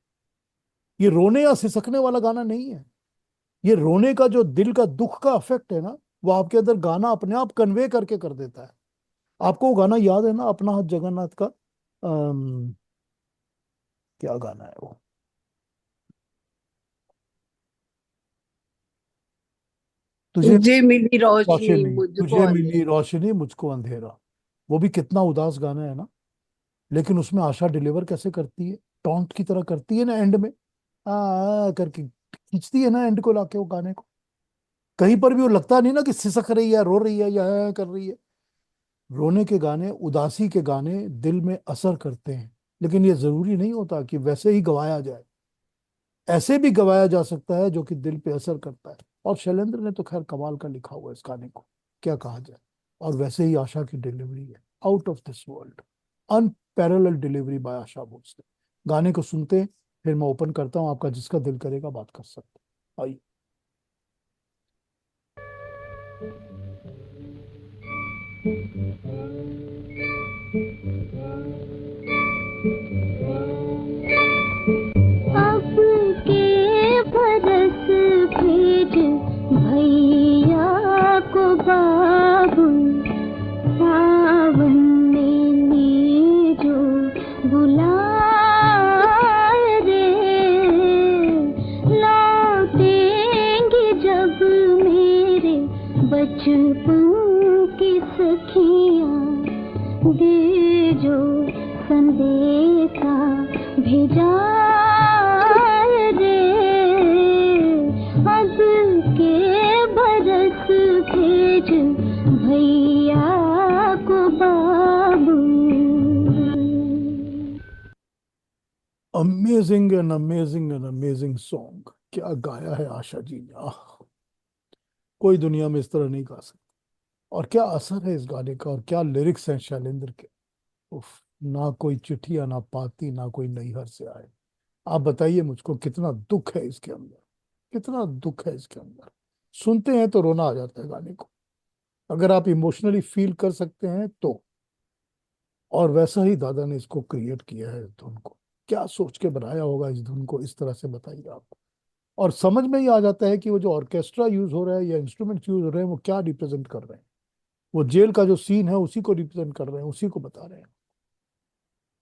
ये रोने या सिसकने वाला गाना नहीं है। ये रोने का जो दिल का दुख का इफेक्ट है ना, वो आपके अंदर गाना अपने आप कन्वे करके कर देता है। आपको वो गाना याद है ना, अपना हाथ जगन्नाथ का? क्या गाना है वो? तुझे तुझे मिली रोशनी रोशनी, मुझको तुझे मिली अंधेरा। रोशनी मुझको अंधेरा। वो भी कितना उदास गाना है ना, लेकिन उसमें आशा डिलीवर कैसे करती है, टॉन्ट की तरह करती है ना एंड में, करके खींचती है ना एंड को लाके वो गाने को। कहीं पर भी वो लगता नहीं ना कि सिसक रही है, रो रही है या कर रही है। रोने के गाने, उदासी के गाने दिल में असर करते हैं, लेकिन ये जरूरी नहीं होता कि वैसे ही गवाया जाए। ऐसे भी गवाया जा सकता है जो कि दिल पे असर करता है। और शैलेंद्र ने तो खैर कमाल का लिखा हुआ है इस गाने को, क्या कहा जाए। और वैसे ही आशा की डिलीवरी है out of this world, unparalleled delivery by Asha Bhosle. गाने को सुनते हैं, फिर मैं ओपन करता हूँ, आपका जिसका दिल करेगा बात कर सकते हैं। आइए। अब के बरस भेज भैया को बाबू, सावन में जो बुलाए रे, लौटेंगे जब मेरे बचपन की सखियाँ, दे जो संदेशा भेजा रे। अब के बरस एन अमेजिंग सॉन्ग। क्या गाया है आशा जी ने, आह, कोई दुनिया में इस तरह नहीं गा सकता। और क्या असर है इस गाने का, और क्या लिरिक्स हैं शैलेंद्र के। उफ, ना कोई चिट्ठियां ना पाती, ना कोई नैहर से आए। आप बताइए मुझको, कितना दुख है इसके अंदर, कितना दुख है इसके अंदर। सुनते हैं तो रोना आ जाता है गाने को, अगर आप इमोशनली फील कर सकते हैं तो। और वैसा ही दादा ने इसको क्रिएट किया है, धुन को। क्या सोच के बनाया होगा इस धुन को, इस तरह से बताइए आप। और समझ में ही आ जाता है कि वो जो ऑर्केस्ट्रा यूज हो रहा है या इंस्ट्रूमेंट यूज हो रहे हैं, वो क्या रिप्रेजेंट कर रहे हैं। वो जेल का जो सीन है उसी को रिप्रेजेंट कर रहे हैं, उसी को बता रहे हैं।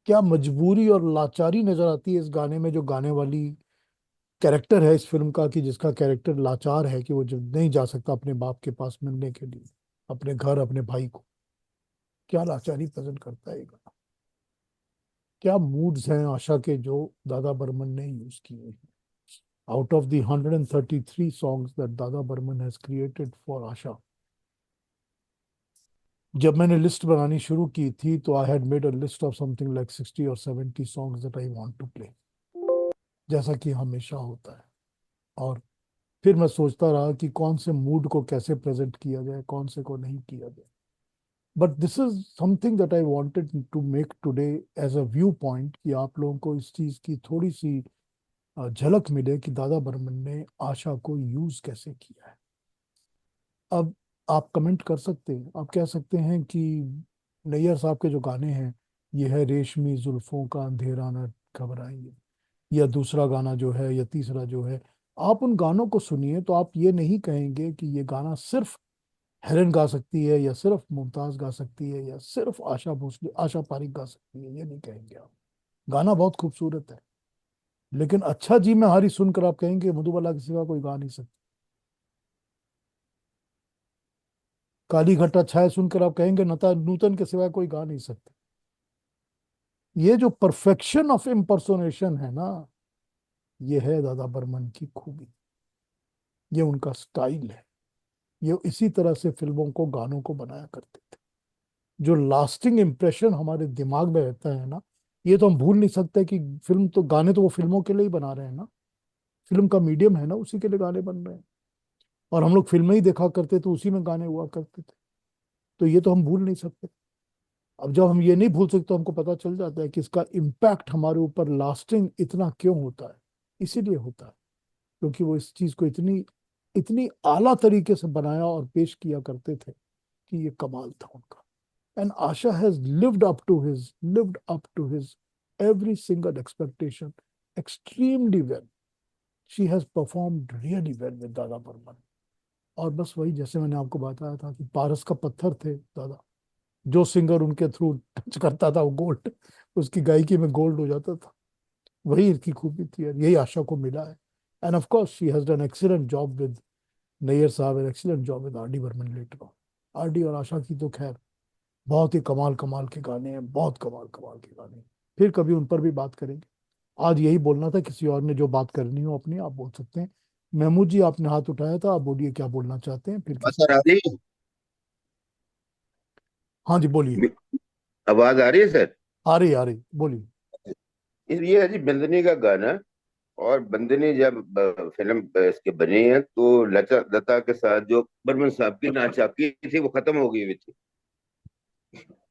क्या मजबूरी और लाचारी नजर आती है इस गाने में। जो गाने वाली कैरेक्टर है इस फिल्म का, कि जिसका कैरेक्टर लाचार है, कि वो जो नहीं जा सकता अपने बाप के पास मिलने के लिए, अपने घर, अपने भाई को। क्या लाचारी प्रेजेंट करता है ये गाना। क्या मूड्स हैं आशा के जो दादा बर्मन ने यूज किए हैं। Out of the 133 songs that Dada Burman has created for Asha, जब मैंने लिस्ट बनानी शुरू की थी तो I had made a list of something like 60 और 70 songs that I want to play, जैसा कि हमेशा होता है। और फिर मैं सोचता रहा कि कौन से मूड को कैसे प्रेजेंट किया जाए, कौन से को नहीं किया जाए। But this is something that I wanted to make today as a view point, कि आप लोगों को इस चीज की थोड़ी सी झलक मिले कि दादा बर्मन ने आशा को यूज कैसे किया है। अब आप कमेंट कर सकते हैं, आप कह सकते हैं कि नैयर साहब के जो गाने हैं, ये है रेशमी जुल्फों का अंधेरा न घबराइए, या दूसरा गाना जो है, या तीसरा जो है। आप उन गानों को सुनिए तो आप ये नहीं कहेंगे कि ये गाना सिर्फ हेलेन गा सकती है, या सिर्फ मुमताज गा सकती है, या सिर्फ आशा भोसले, आशा पारिक गा सकती है। ये नहीं कहेंगे आप। गाना बहुत खूबसूरत है, लेकिन अच्छा जी मैं हारी सुनकर आप कहेंगे मधुबाला के सिवा कोई गा नहीं सकता। काली घटा छाया सुनकर आप कहेंगे नता नूतन के सिवा कोई गा नहीं सकता। ये जो परफेक्शन ऑफ इम्पर्सोनेशन है ना, ये है दादा बर्मन की खूबी, ये उनका स्टाइल है। ये इसी तरह से फिल्मों को, गानों को बनाया करते थे। जो लास्टिंग इम्प्रेशन हमारे दिमाग में रहता है ना, ये तो हम भूल नहीं सकते कि फिल्म तो, गाने तो वो फिल्मों के लिए ही बना रहे हैं ना। फिल्म का मीडियम है ना, उसी के लिए गाने बन रहे हैं। और हम लोग फिल्में ही देखा करते तो उसी में गाने हुआ करते थे। तो ये तो हम भूल नहीं सकते। अब जब हम ये नहीं भूल सकते तो हमको पता चल जाता है कि इसका इम्पैक्ट हमारे ऊपर लास्टिंग इतना क्यों होता है। इसीलिए होता है क्योंकि वो इस चीज को इतनी इतनी आला तरीके से बनाया और पेश किया करते थे कि ये कमाल था उनका। And Asha has lived up to his every single expectation extremely well. She has performed really well with दादा बर्मन। और बस वही, जैसे मैंने आपको बताया था कि पारस का पत्थर थे दादा। जो सिंगर उनके थ्रू टच करता था वो गोल्ड, उसकी गायकी में गोल्ड हो जाता था। वही इनकी खूबी थी और यही आशा को मिला है। And of course she has done excellent job with Nayyar sahab, and excellent job with R D Burman later on. R D और आशा की तो खैर बहुत ही कमाल कमाल के गाने हैं, बहुत कमाल कमाल के गाने हैं। फिर कभी उन पर भी बात करेंगे। आज यही बोलना था, किसी और ने जो बात करनी हो अपनी, आप बोल सकते हैं। महमूद जी, आपने हाथ उठाया था, आप बोलिए क्या बोलना चाहते हैं, फिर आवाज किसी। सर आ रही है? हाँ जी बोलिए। आवाज आ रही है सर? आ रही, बोलिए। ये है जी बंदनी का गाना। और बंदनी जब फिल्म इसके बनी है तो लता लता के साथ जो बर्मन साहब की नाचाकी थी वो खत्म हो गई हुई थी।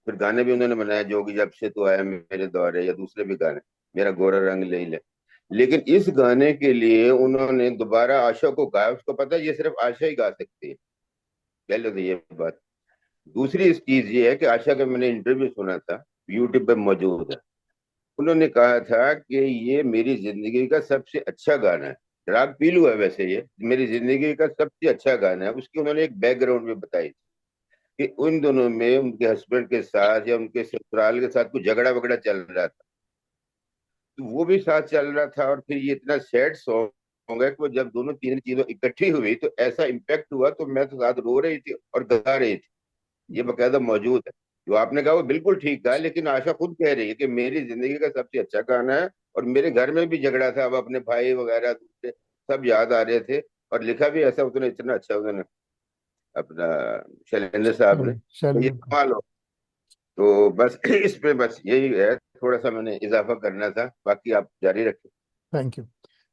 फिर गाने भी उन्होंने बनाए, जोगी जब से तो आया मेरे दौरे, या दूसरे भी गाने, मेरा गोरा रंग ले ले। लेकिन इस गाने के लिए उन्होंने दोबारा आशा को गाया। उसको पता है ये सिर्फ आशा ही गा सकती है, पहले तो ये बात। दूसरी इस चीज ये है कि आशा का मैंने इंटरव्यू सुना था, यूट्यूब पे मौजूद है। उन्होंने कहा था कि ये मेरी जिंदगी का सबसे अच्छा गाना है। राग पीलू है वैसे, ये मेरी जिंदगी का सबसे अच्छा गाना है। उसकी उन्होंने एक बैकग्राउंड में बताई कि उन दोनों में, उनके हस्बैंड के साथ या उनके ससुराल के साथ कुछ झगड़ा वगड़ा चल रहा था, तो वो भी साथ चल रहा था। और फिर ये इतना सैड सॉन्ग है कि वो जब दोनों तीन चीजों इकट्ठी हुई तो ऐसा इम्पैक्ट हुआ, तो मैं तो साथ रो रही थी और गा रही थी। ये बकायदा मौजूद है। जो आपने कहा वो बिल्कुल ठीक कहा, लेकिन आशा खुद कह रही है कि मेरी जिंदगी का सबसे अच्छा गाना है। और मेरे घर में भी झगड़ा था, अब अपने भाई वगैरह दूसरे सब याद आ रहे थे। और लिखा भी ऐसा उन्होंने, इतना अच्छा उन्होंने, अपना शैलेंद्र साहब ने, तो ये शैलेंद्र का। कमाल हो। तो बस इस पे बस यही है। थोड़ा सा मैंने इजाफा करना था, बाकी आप जारी रखें। Thank you.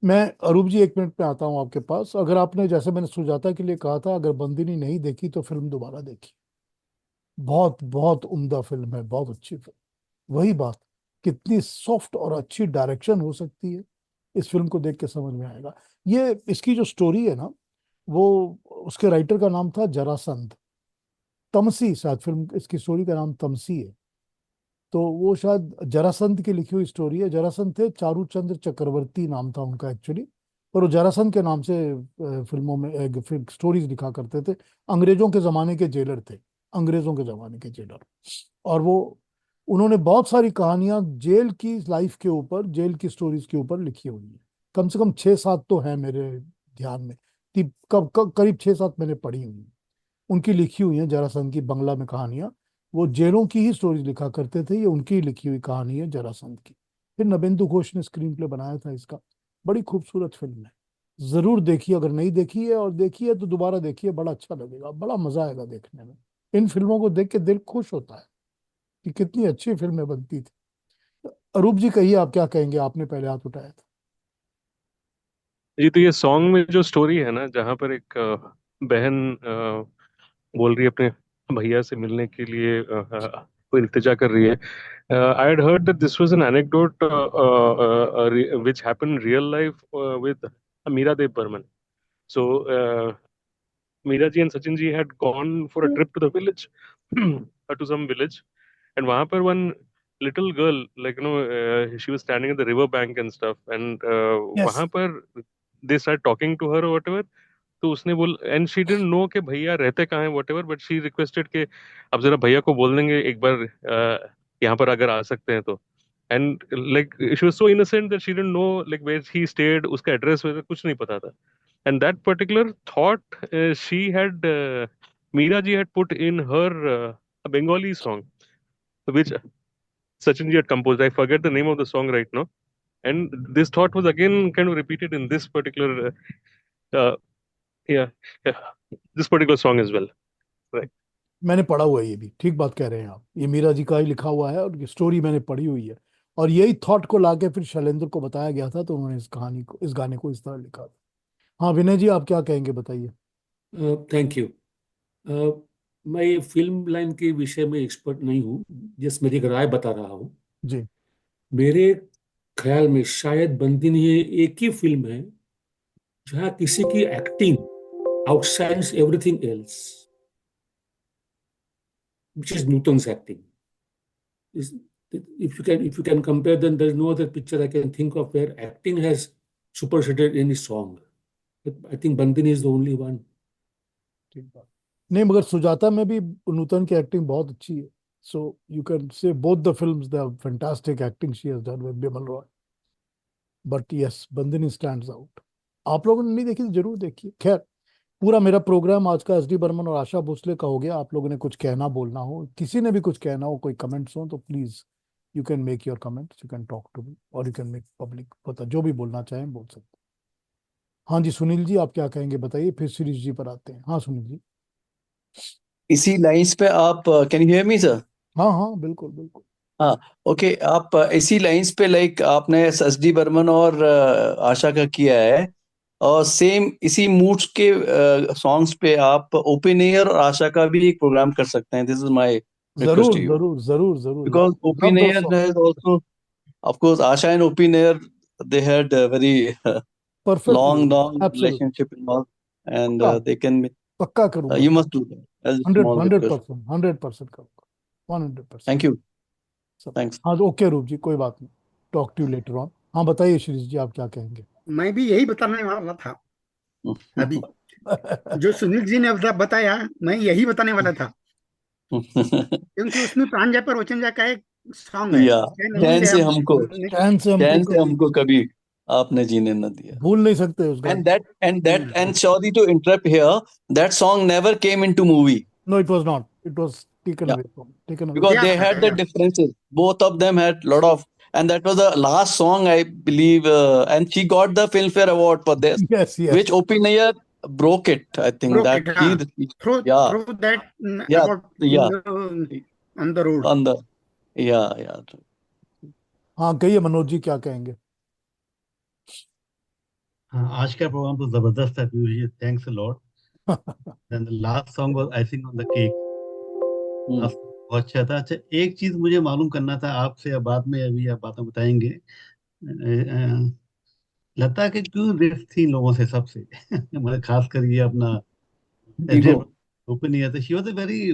मैं अरूप जी 1 मिनट में आता हूँ आपके पास। अगर आपने, जैसे मैंने सुजाता के लिए कहा था, अगर बंदिनी नहीं देखी तो फिल्म दोबारा देखी। बहुत बहुत उम्दा फिल्म है, बहुत अच्छी फिल्म। वही बात, कितनी सॉफ्ट और अच्छी डायरेक्शन हो सकती है, इस फिल्म को देख के समझ में आएगा। ये इसकी जो स्टोरी है ना, वो, उसके राइटर का नाम था जरासंध। तमसी, शायद फिल्म, इसकी स्टोरी का नाम तमसी है। तो वो शायद जरासंध की लिखी हुई स्टोरी है। जरासंध थे चारूचंद्र चक्रवर्ती नाम था उनका एक्चुअली, पर वो जरासंध के नाम से फिल्मों में फिल्म स्टोरीज लिखा करते थे। अंग्रेजों के जमाने के जेलर थे, अंग्रेजों के जमाने के जेलर। और वो, उन्होंने बहुत सारी कहानियां जेल की लाइफ के ऊपर, जेल की स्टोरीज के ऊपर लिखी हुई है। कम से कम 6-7 तो है मेरे ध्यान में। करीब 6-7 मैंने पढ़ी हुई हैं। उनकी लिखी हुई है जरासंध की बंगला में कहानियां। वो जेलों की ही स्टोरीज लिखा करते थे। ये उनकी ही लिखी हुई कहानी है जरासंध की। फिर नबेंदु घोष ने स्क्रीन प्ले बनाया था इसका। बड़ी खूबसूरत फिल्म है, जरूर देखिए। अगर नहीं देखी है और देखी है तो दोबारा देखिए, बड़ा अच्छा लगेगा, बड़ा मजा आएगा देखने में। इन फिल्मों को देख के दिल खुश होता है कि कितनी अच्छी फिल्में बनती थी। अरूप जी कहिए, आप क्या कहेंगे, आपने पहले हाथ उठाया था। जी, तो ये सॉन्ग में जो स्टोरी है ना, जहाँ पर एक बहन बोल रही है अपने भैया से मिलने के लिए, कोई इल्तिजा कर रही है। I had heard that this was an anecdote which happened real life with Meera Dev Burman. So Meera ji and Sachin ji had gone for a trip to the village, to some village, and वहाँ पर one little girl, like she was standing at the river bank and stuff, and yes. वहाँ पर they started talking to her or whatever. तो उसने बोल, and she didn't no कि भैया रहते कहाँ हैं व्हाटएवर, बट शी रिक्वेस्टेड कि अब जरा भैया को बोल देंगे एक बार यहाँ पर अगर आ सकते हैं तो. And like she was so innocent that she didn't know like where he stayed, उसका एड्रेस वगैरह कुछ नहीं पता था. And that particular thought, she had Meera ji had put in her a Bengali song, which Sachin ji had composed. I forget the name of the song right now. And this thought was again kind of repeated in this particular, uh, yeah, yeah, this particular song as well. Right. मैंने पढ़ा हुआ है ये भी, ठीक बात कह रहे हैं आप। ये मीरा जी का ही लिखा हुआ है और ये स्टोरी मैंने पढ़ी हुई है। और यही थॉट को लाके फिर शैलेंद्र को बताया गया था, तो उन्होंने इस कहानी को, इस गाने को इस तरह लिखा था। हाँ विनय जी, आप क्या कहेंगे, बताइए। Thank you. मैं ये फिल्म लाइन के विषय में एक्सपर्ट नहीं हूँ, जस्ट मेरी एक राय बता रहा हूँ। जी। मेरे ख्याल में शायद बंदिनी ये एक ही फिल्म है जहाँ किसी की acting outshines everything else, which is Nutan's acting. Is if you can compare, then there's no other picture I can think of where acting has superseded any song. But I think Bandini is the only one. ठीक बात। नहीं, मगर सुजाता में भी नूतन की acting बहुत अच्छी है। So you can say both the films, they are fantastic acting she has done with Bimal Roy. But yes, Bandini stands out. आप लोगों ने नहीं देखी तो जरूर देखिए। खैर, पूरा मेरा प्रोग्राम आज का एस डी बर्मन और आशा भोसले का हो गया। आप लोगों ने कुछ कहना, बोलना हो, किसी ने भी कुछ कहना हो, कोई कमेंट्स हो, तो please you can make your comments, you can talk to me, और यू कैन मेक पब्लिक, पता जो भी बोलना चाहें बोल सकते हैं। हाँ जी, सुनील जी आप क्या कहेंगे, बताइए, फिर सीरीज जी पर आते हैं। हाँ सुनील जी। इसी लाइंस पे आप, can you hear me sir? हाँ हाँ, बिल्कुल बिल्कुल। हाँ, ओके। आप इसी लाइंस पे, लाइक आपने एस डी बर्मन और आशा का किया है, और सेम इसी मूड्स के सॉन्ग्स पे आप ओपिनियर और आशा का भी एक प्रोग्राम कर सकते हैं। दिस इज माय रिक्वेस्ट जरूर टू यू, जरूर जरूर जरूर। Because love those Oppenauer songs. Has also, of course, Asha and Oppenauer, they had a very Perfectly, long absolutely. relationship and all, and पक्का they can, पक्का करूंगा। you must do that as a 100 small request. 100% 100% करूंगा, 100%। Thank you. सब। Thanks. हाँ okay Roop ji, कोई बात नहीं, talk to you later on. हाँ बताइए शिरीष जी, आप क्या कहेंगे। मैं भी यही बताने वाला था अभी, जो सुनील जी ने बताया, मैं यही बताने वाला था, क्योंकि उसमें प्राण जय पर वचन जय का एक सॉन्ग है, या नहीं चैन है से हम हमको, चैन से चैन से हमको हमको कभी आपने जीने न दिया. भूल नहीं सकते उस And गाने। that, sorry to interrupt here, that song never came into movie. No, it was not. It was taken Yeah. away from, taken away. Because Yeah, they had the yeah. differences. Both of them had lot of, and that was the last song, I believe, and she got the Filmfare Award for this, Yes, yes. which Open Air broke it. I think Broke that it, he, through yeah, that yeah, about yeah, on the road. on the, yeah. हाँ कहिए मनोज जी, क्या कहेंगे? हाँ, आज का programme तो जबरदस्त है Piyush ji, thanks a lot. Then the last song was icing on the cake. Last बहुत अच्छा था। अच्छा, एक चीज मुझे मालूम करना था आपसे, या बाद में अभी आप बातें बताएंगे। लता के क्यों रिफ्ट थी इन लोगों से सबसे मतलब खासकर ये अपना ईगो। ओपन नहीं था। She was a very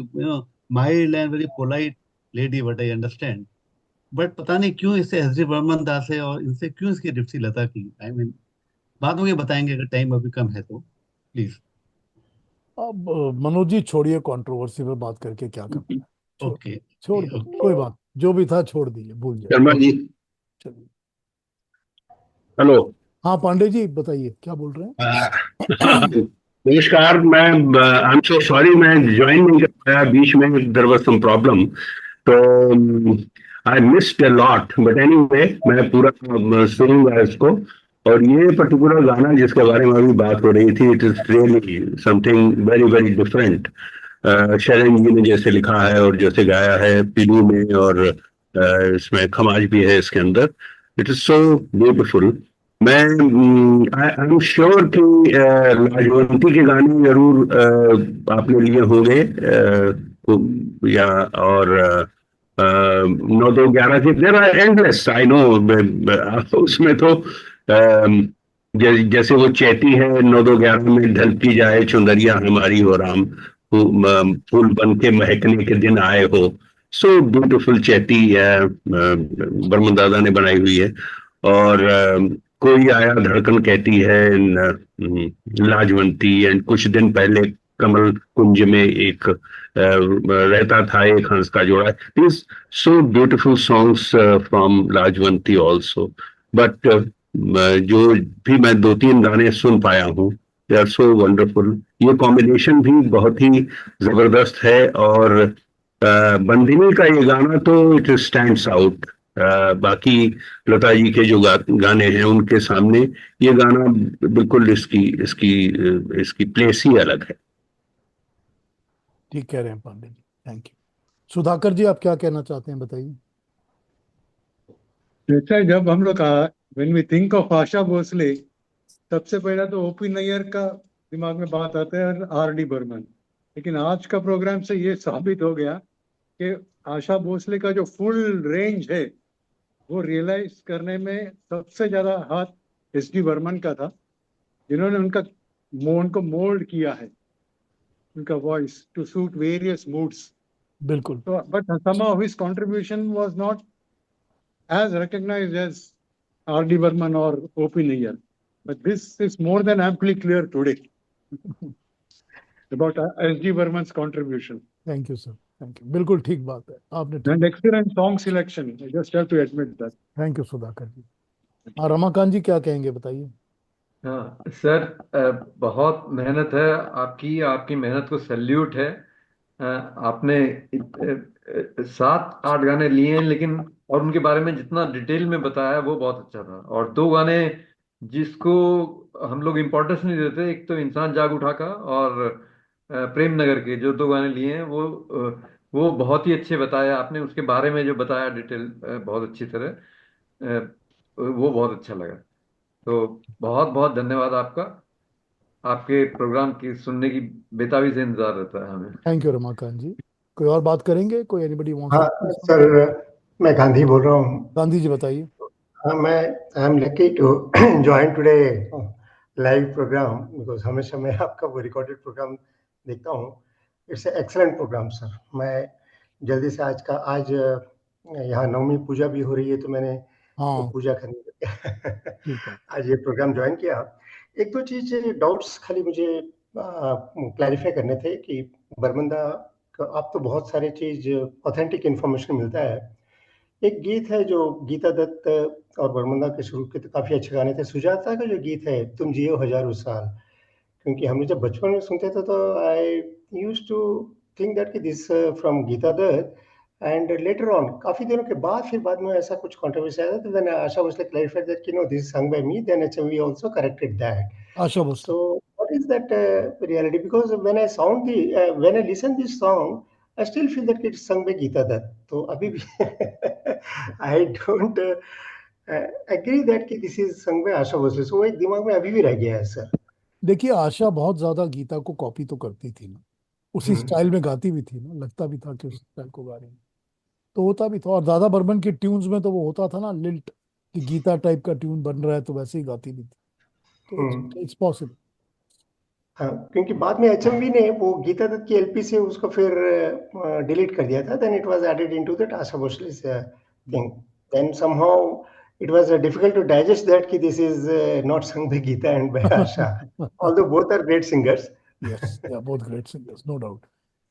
mild and very polite lady, what I understand. But पता नहीं क्यों इससे एस डी बर्मन दास है और इनसे क्यों इसकी रिफ्ट थी लता की। आई मीन बाद में ये बताएंगे अगर टाइम अभी कम है तो, प्लीज। अब मनोज जी छोड़िए, कंट्रोवर्सी पे बात करके क्या करना है। छोड़ ओके छोड़ दीजिए, ओके। कोई बात, जो भी था छोड़ दीजिए, भूल जाइए। शर्मा जी, चलिए। हेलो। हाँ पांडे जी बताइए, क्या बोल रहे हैं? नमस्कार। मैं आई एम सो सॉरी, मैं ज्वाइन नहीं कर पाया, बीच में देयर वाज सम प्रॉब्लम, तो I missed a lot, but anyway मैं पूरा सुनूंगा इसको। और ये पर्टिकुलर गाना जिसके बारे में अभी बात हो रही थी, it is really something very very different. शरण जी ने जैसे लिखा है और जैसे गाया है पीलू में, और इसमें खमाज भी है इसके अंदर। It is so beautiful. मैं आई एम श्योर कि लाजवंती के गाने जरूर आपने लिए होंगे, या और 9-2-11 के there are endless, I know. उसमें तो जैसे वो चैती है 9-2-11 में, ढलती जाए चुंदरिया हमारी हो राम, फूल बन के महकने के दिन आए हो। सो ब्यूटिफुल चैती बर्मन दादा ने बनाई हुई है। और कोई आया धड़कन कहती है, लाजवंती, एंड कुछ दिन पहले कमल कुंज में एक रहता था एक हंस का जोड़ा। Please, so beautiful songs from Lajwanti also. But जो भी मैं 2-3 गाने सुन पाया हूँ, दे आर सो वंडरफुल। ये कॉम्बिनेशन भी बहुत ही जबरदस्त है। और बंदिनी का ये गाना तो इट स्टैंड्स आउट। बाकी लता जी के जो गाने हैं उनके सामने ये गाना बिल्कुल इसकी इसकी इसकी प्लेस ही अलग है। ठीक कह रहे हैं पांडे जी, थैंक यू। सुधाकर जी आप क्या कहना चाहते हैं, बताइए। अच्छा, जब हम लोग when we think of Asha Bhosle, सबसे पहला तो ओपी नैयर का दिमाग में बात आता है और आर डी बर्मन। लेकिन आज का प्रोग्राम से ये साबित हो गया कि आशा भोसले का जो फुल रेंज है वो रियलाइज करने में सबसे ज्यादा हाथ एस डी बर्मन का था, जिन्होंने उनको मोल्ड किया है, उनका voice to suit various moods. बिल्कुल। तो but somehow his contribution was not as recognized as R.D. Burman or O.P. Nayyar. But this is more than amply clear today about S.D. Burman's contribution. Thank you sir, thank you, बिल्कुल ठीक बात है, आपने ठीक। And excellent song selection. I just have to admit that. Thank you Sudhakar ji. हाँ रमाकांत जी क्या कहेंगे, बताइए। हाँ सर, बहुत मेहनत है आपकी, आपकी मेहनत को सैल्यूट है। आपने 7-8 गाने लिए हैं, लेकिन और उनके बारे में जितना डिटेल में बताया वो बहुत अच्छा था। और 2 गाने जिसको हम लोग इम्पोर्टेंस नहीं देते, एक तो इंसान जाग उठा का और प्रेम नगर के जो 2 गाने लिए हैं वो बहुत ही अच्छे बताया आपने। उसके बारे में जो बताया डिटेल बहुत अच्छी तरह, वो बहुत अच्छा लगा। तो बहुत बहुत धन्यवाद आपका। आपके प्रोग्राम की सुनने की बेताबी से इंतजार रहता है हमें। थैंक यू रमाकांत जी। कोई और बात करेंगे? कोई एनीबडी वांट्स? हाँ सर, मैं गांधी बोल रहा हूँ। गांधी जी बताइए। हाँ, मैं I am lucky to join today live program, because हमेशा मैं आपका वो रिकॉर्डेड प्रोग्राम देखता हूँ। It's excellent program sir. मैं जल्दी से आज यहाँ नवमी पूजा भी हो रही है, तो मैंने हाँ पूजा करने ठीक है। आज ये प्रोग्राम ज्वाइन किया। 1-2 चीज डाउट्स खाली मुझे क्लैरिफाई करने थे कि बर्मंदा आप तो बहुत सारे चीज ऑथेंटिक इन्फॉर्मेशन मिलता है। एक गीत है जो गीता दत्त और बर्मंदा के शुरू के तो काफी अच्छे गाने थे। सुजाता का जो गीत है, तुम जियो हजारों साल, क्योंकि हमने जब बचपन में सुनते थे तो I used to think that कि this from Geeta Dutt, and later on काफी दिनों के बाद फिर बाद में ऐसा कुछ कंट्रोवर्सी आया, तो when Asha Bhosle clarified that कि नो दिस सung by me, then HMV also corrected that. Asha Bhosle. So what is that reality? Because when I listen this song, I still feel that it's sung by Geeta Dutt. तो अभी भी I don't agree that कि this is sung by Asha Bhosle. So वो एक दिमाग में अभी भी रह गया है सर। देखिए आशा बहुत ज्यादा गीता को कॉपी तो करती थी ना, उसी स्टाइल में गाती भी थी ना, लगता भी था कि उस स्टाइल को गा रही है, तो होता भी था। और दादा बर्मन की ट्यून्स में तो वो होता था ना लिल्ट, कि गीता टाइप का ट्यून बन रहा है तो वैसे ही गाती भी थी, तो इट्स पॉसिबल। हाँ, क्योंकि बाद में एचएमवी ने वो गीता दत्त की एलपी से उसको फिर डिलीट कर दिया था। Then it was added into that Asha Bhosle's thing. Then somehow it was difficult to digest that कि this is not sung by Geeta and by Asha, although both are great singers. Yes, they are both great singers, no doubt.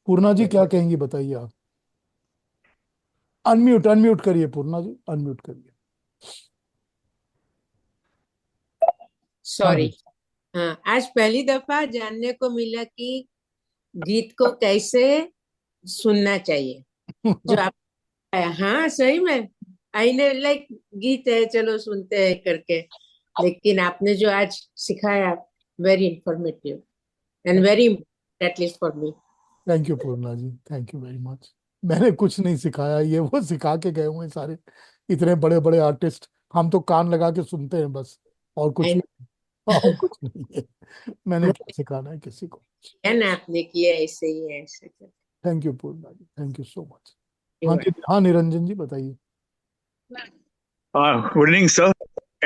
Purna ji क्या कहेंगी, बताइए आप। Unmute करिए पूर्णा जी, unmute करिए। Sorry. हाँ, आज पहली दफा जानने को मिला कि गीत को कैसे सुनना चाहिए, जो आप। हाँ सही में, आई ने लाइक गीत है चलो सुनते हैं करके, लेकिन आपने जो आज सिखाया, very informative and very at least for me. Thank you Purna ji, thank you very much. मैंने कुछ नहीं सिखाया, ये वो सिखा के गए हुए हैं सारे, इतने बड़े बड़े आर्टिस्ट। हम तो कान लगा के सुनते हैं बस, और कुछ और कुछ नहीं है। मैंने क्या सिखाना है किसी को। है ना, आपने किया ऐसे ही है, ऐसे। Thank you Purna ji, thank you so much. हाँ जी, हाँ निरंजन जी बताइए। Good evening, sir.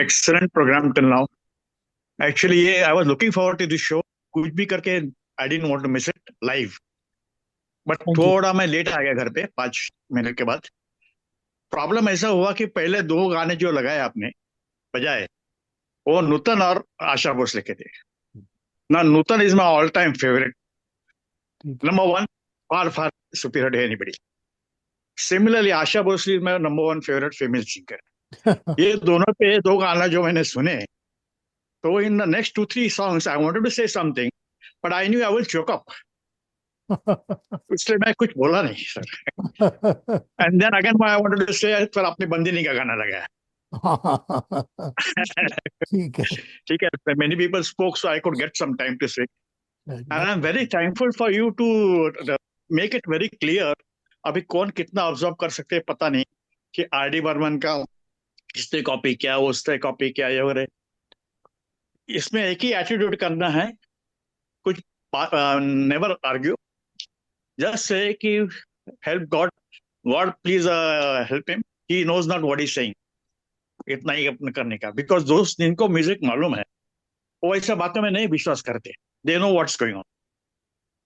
Excellent program till now. Actually, I was looking forward to this show. कुछ भी करके I didn't want to miss it live. But थोड़ा मैं लेट आ गया घर पे 5 मिनट के बाद। प्रॉब्लम ऐसा हुआ कि पहले 2 गाने जो लगाए आपने बजाए, वो नूतन और आशा भोसले के थे ना। Nutan is my all time favourite, number 1, far superior to anybody. Similarly, Asha Bhosle is my number 1 favourite female singer. ये दोनों पे 2 गाना जो मैंने सुने, तो in the next 2-3 songs I wanted to say something, but I knew I will choke up, इसलिए मैं कुछ बोला नहीं sir. And then again I wanted to say, फिर आपने बंदिनी का गाना लगाया। ठीक है, many people spoke so I could get some time to speak, and I am very thankful for you to make it very clear. अभी कौन कितना ऑब्जर्व कर सकते हैं पता नहीं, कि आर.डी. बर्मन का इसने कॉपी किया, उसने कॉपी किया, ये वगैरह। इसमें एक ही एटीट्यूड करना है, कुछ नेवर आर्ग्यू, जस्ट से कि help God, God please help him, he knows not what he saying. इतना ही अपने करने का, बिकॉज दोस्त जिनको म्यूजिक मालूम है वो ऐसा बातों में नहीं विश्वास करते, they know what's going on.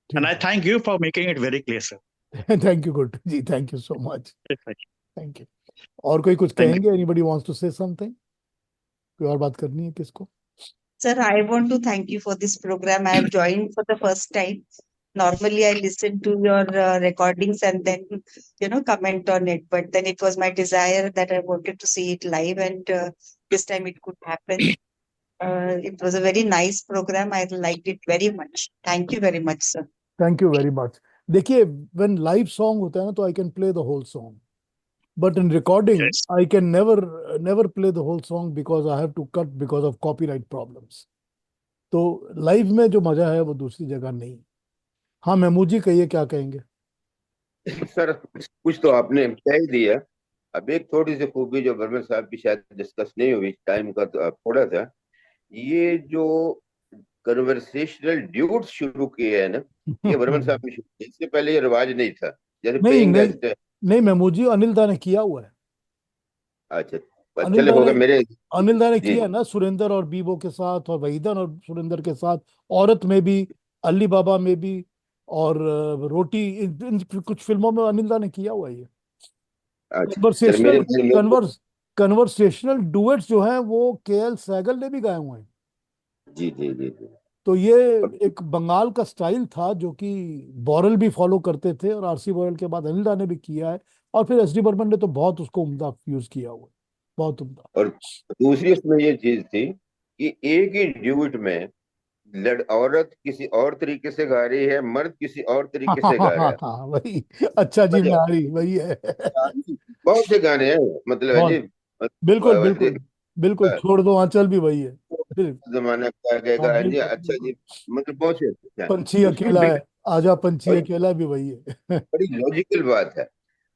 And I thank you for making it very clear sir. Thank you गुड जी, thank you so much, thank you. और कोई कुछ कहेंगे? Anybody wants to say something? कोई और बात करनी है किसको? Sir, I want to thank you for this program. I have joined for the first time. Normally, I listen to your recordings and then, comment on it. But then it was my desire that I wanted to see it live, and this time it could happen. It was a very nice program. I liked it very much. Thank you very much, sir. Thank you very much. देखिए, when live song होता है ना, तो I can play the whole song, but in recording I can never play the whole song because I have to cut because of copyright problems. तो live में जो मजा है वो दूसरी जगह नहीं। हाँ महमूद जी कहिए, क्या कहेंगे? सर कुछ तो आपने कह ही दिया। अब एक थोड़ी सी खूबी जो बर्मन साहब की शायद डिस्कस नहीं हुई, टाइम का तो थोड़ा सा, ये जो कन्वर्सेशनल ड्यूट शुरू किए हैं ना, ये बर्मन साहब ने शुरू किए। इससे पहले ये रिवाज नहीं था, जैसे नहीं महमूद जी, अनिल दा ने किया हुआ है। अच्छा, चले होगा मेरे अनिल दा ने किया ना, सुरेंद्र और बीबो के साथ, और वहीदन और सुरेंद्र के साथ, औरत में भी, अली बाबा में भी, और रोटी, इन कुछ फिल्मों में अनिल दा ने किया हुआ है ये। कन्वर्सेशनल डुएट्स जो हैं वो के.एल. सहगल ने भी गाए हुए हैं। जी जी जी जी। तो ये एक बंगाल का स्टाइल था जो कि बोरल भी फॉलो करते थे, और आर.सी. बोरल के बाद अनिल दा ने भी किया है, और फिर एस.डी. बर्मन ने तो बहुत उसको उम्दा यूज किया हुआ, बहुत उम्दा। और दूसरी उसमें ये चीज थी कि एक ही ड्यूट में औरत किसी और तरीके से गा रही है, मर्द किसी और तरीके से गा रहा है। हाँ वही, अच्छा जी नारी, वही है। बहुत से गाने हैं, मतलब है जी, बिल्कुल बिल्कुल बिल्कुल, छोड़ दो आंचल भी वही है। जमाना क्या कहेगा जी, अच्छा जी, मतलब बहुत से पंछी अकेला है, आजा पंछी और अकेला भी वही है। बड़ी लॉजिकल बात है।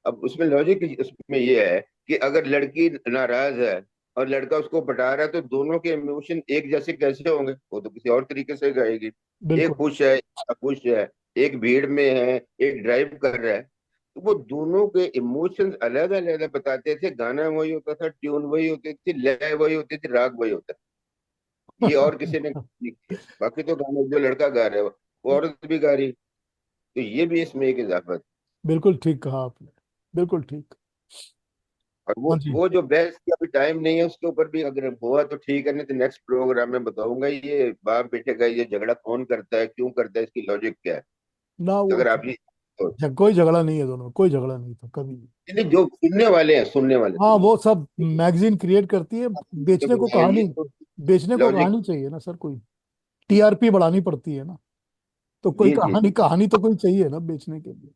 अब उसमें लॉजिक इसमें ये है कि अगर लड़की नाराज है और लड़का उसको पटा रहा है, तो दोनों के इमोशन एक जैसे कैसे होंगे? वो तो किसी और तरीके से गाएगी। एक बिल्कुल। खुश है, एक खुश है, एक भीड़ में है, एक ड्राइव कर रहा है, तो वो दोनों के इमोशंस अलग अलग बताते थे। गाना वही होता था, ट्यून वही होती थी, लय वही होती थी, राग वही होता था। ये और किसी ने नहीं किया। बाकी तो गाने जो लड़का गा रहा है वो औरत भी गा रही, तो ये भी इसमें एक इजाफा था। बिल्कुल ठीक कहा आपने, बिल्कुल ठीक। और हाँ वो जी। वो जो बहस की अभी टाइम नहीं है, उसके ऊपर भी अगर हुआ तो ठीक है, नहीं तो नेक्स्ट प्रोग्राम में बताऊंगा ये बाप बेटे का ये झगड़ा कौन करता है, क्यों करता है, इसकी लॉजिक क्या है। ना तो वो अगर आप ये तो, कोई झगड़ा नहीं है दोनों में, कोई झगड़ा नहीं था कभी भी। नहीं, जो सुनने वाले हैं, सुनने वाले हाँ, सुनने वो सब मैगजीन क्रिएट करती है, बेचने को वाले, ये कहानी, तो बेचने को लॉजिक। कहानी चाहिए ना सर, कोई टीआरपी बढ़ानी पड़ती है ना, तो कोई जी जी कहानी कहानी तो कोई चाहिए ना बेचने के लिए।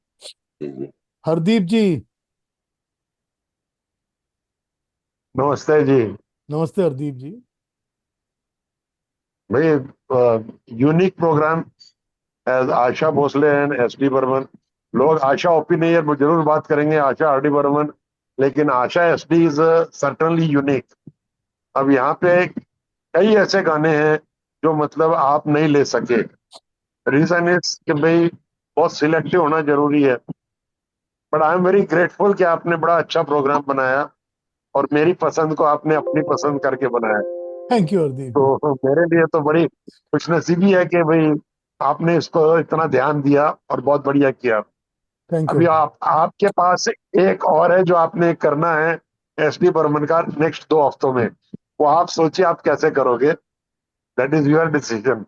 जी जी। हरदीप जी। नमस्ते जी। नमस्ते हरदीप जी। भाई unique program as Asha Bhosle and S D Burman. लोग आशा ओपिनियर में जरूर बात करेंगे, आशा आरडी बर्मन, लेकिन आशा एसडी इज सर्टनली यूनिक। अब यहाँ पे कई ऐसे गाने हैं जो मतलब आप नहीं ले सके। रीजन इज कि भाई बहुत सिलेक्टिव होना जरूरी है। But I am very grateful कि आपने बड़ा अच्छा प्रोग्राम बनाया और मेरी पसंद को आपने अपनी पसंद करके बनाया। थैंक यू हरदीप जी। तो मेरे लिए तो बड़ी खुशनसीबी है कि भाई आपने इसको इतना ध्यान दिया और बहुत बढ़िया किया। Thank you. अभी आपके पास एक और है जो आपने करना है एसडी बर्मन का नेक्स्ट 2 हफ्तों में। वो आप सोचिए आप कैसे करोगे, दैट इज योर डिसीजन।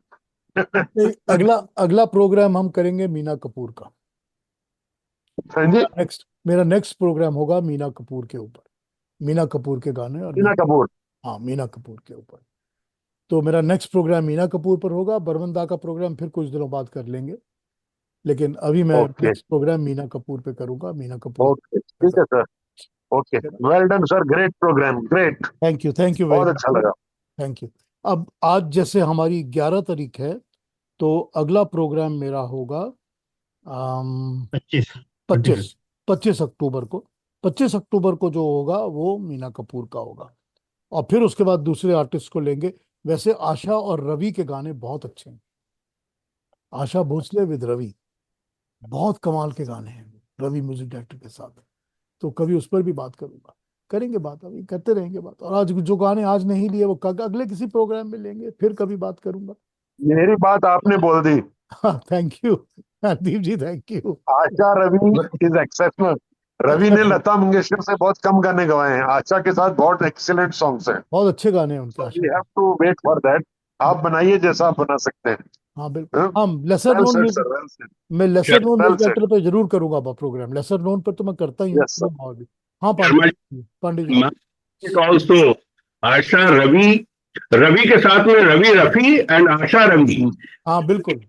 नहीं, अगला अगला प्रोग्राम हम करेंगे मीना कपूर का। मेरा नेक्स्ट प्रोग्राम होगा मीना कपूर के ऊपर, मीना कपूर के गाने और मीना कपूर। हाँ, मीना कपूर के ऊपर। तो मेरा नेक्स्ट प्रोग्राम मीना कपूर पर होगा। बर्मन दा का प्रोग्राम फिर कुछ दिनों बाद कर लेंगे, लेकिन अभी मैं okay next program Meena Kapoor पे करूंगा। मीना कपूर। ओके, ठीक है sir. Okay, well done sir, great program, great. Thank you very बहुत मच। अच्छा लगा। Thank you. अब आज जैसे हमारी 11 तारीख है, तो अगला प्रोग्राम मेरा होगा 25 25 25 अक्टूबर को। 25 अक्टूबर को जो होगा वो मीना कपूर का होगा, और फिर उसके बाद दूसरे आर्टिस्ट को लेंगे। वैसे आशा और रवि के गाने बहुत अच्छे हैं। आशा भोसले विद रवि, बहुत कमाल के गाने हैं रवि म्यूजिक डायरेक्टर के साथ। तो कभी उस पर भी बात करूंगा, करेंगे बात, अभी करते रहेंगे बात। और आज जो गाने आज नहीं लिए वो अगले किसी प्रोग्राम में लेंगे, फिर कभी बात करूंगा। मेरी बात आपने बोल दी। हाँ, thank you Deep ji, thank you. Asha Ravi is exceptional. Ravi ने लता मंगेशकर से बहुत कम गाने गवाए हैं, आशा के साथ बहुत एक्सीलेंट सॉन्ग्स हैं। बहुत अच्छे गाने हैं उनके। We have to wait for that. आप बनाइए जैसा आप बना सकते हैं। हाँ बिल्कुल। हम lesser well known said music, sir, well said. मैं lesser known well music said. Director पे जरूर करूंगा प्रोग्राम। लेसर नोन पर तो मैं करता ही हूँ यस सर। और भी। हाँ पांडे जी, पांडे जी। ऑल्सो आशा रवि, रवि के साथ में रवि रफी एंड आशा रवि हाँ बिल्कुल,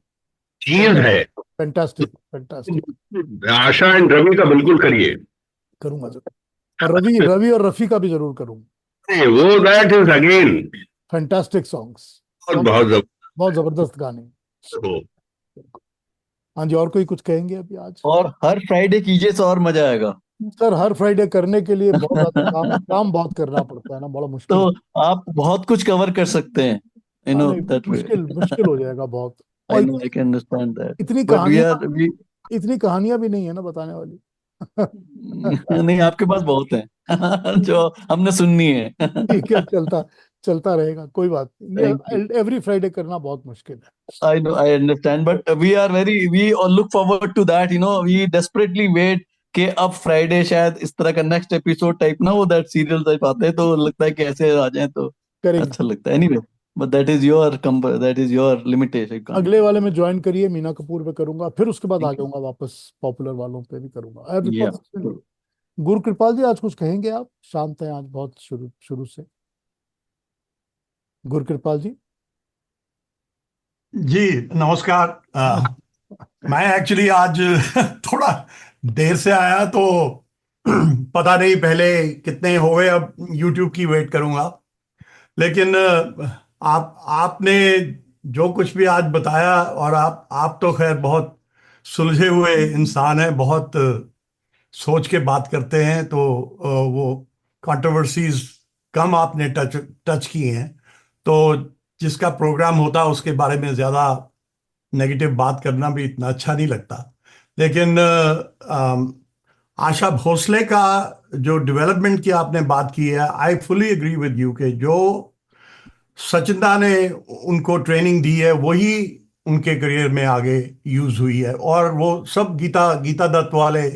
चीज है। Fantastic fantastic. Asha and Ravi का बिल्कुल करिए। करूंगा जरूर, और रवि रवि और रफी का भी जरूर करूंगा। वो that is again fantastic songs, बहुत बहुत जबरदस्त गाने। हाँ जी, और कोई कुछ कहेंगे अभी आज? और हर फ्राइडे कीजिए तो और मजा आएगा। सर हर फ्राइडे करने के लिए बहुत ज्यादा काम बहुत करना पड़ता है ना, बड़ा मुश्किल। तो आप बहुत कुछ कवर कर सकते हैं, यू हाँ नो नहीं, दैट वे। मुश्किल हो जाएगा बहुत। आई और know, I can understand that, इतनी बट इतनी कहानियां भी नहीं है ना बताने वाली। नहीं, आपके पास बहुत है जो हमने सुननी है। ठीक है, चलता चलता रहेगा, कोई बात थैंक यू। नहीं। एवरी फ्राइडे करना बहुत मुश्किल है। I know, I understand, but we all look forward to that, we desperately wait कि अब फ्राइडे शायद इस तरह का नेक्स्ट एपिसोड टाइप ना वो दैट सीरियल टाइप आते हैं, तो लगता है कि ऐसे आ जाए तो करेंगे। अच्छा लगता है। Anyway, but that is your limitation. अगले वाले में ज्वाइन करिए, मीना कपूर पे करूंगा, फिर उसके बाद आ जाऊंगा वापस पॉपुलर वालों पे भी करूंगा। गुरु कृपाल जी, आज कुछ कहेंगे आप? शांत हैं आज बहुत, शुरू शुरू से। गुरु कृपाल जी। जी नमस्कार। मैं एक्चुअली आज थोड़ा देर से आया, तो पता नहीं पहले कितने हो गए, अब YouTube की वेट करूंगा। लेकिन आपने जो कुछ भी आज बताया, और आप तो खैर बहुत सुलझे हुए इंसान है, बहुत सोच के बात करते हैं, तो वो कंट्रोवर्सीज कम आपने टच टच की हैं। तो जिसका प्रोग्राम होता उसके बारे में ज़्यादा नेगेटिव बात करना भी इतना अच्छा नहीं लगता। लेकिन आशा भोसले का जो डेवलपमेंट की आपने बात की है, I fully agree with you कि जो सचिंदा ने उनको ट्रेनिंग दी है वही उनके करियर में आगे यूज हुई है, और वो सब गीता गीता दत्त वाले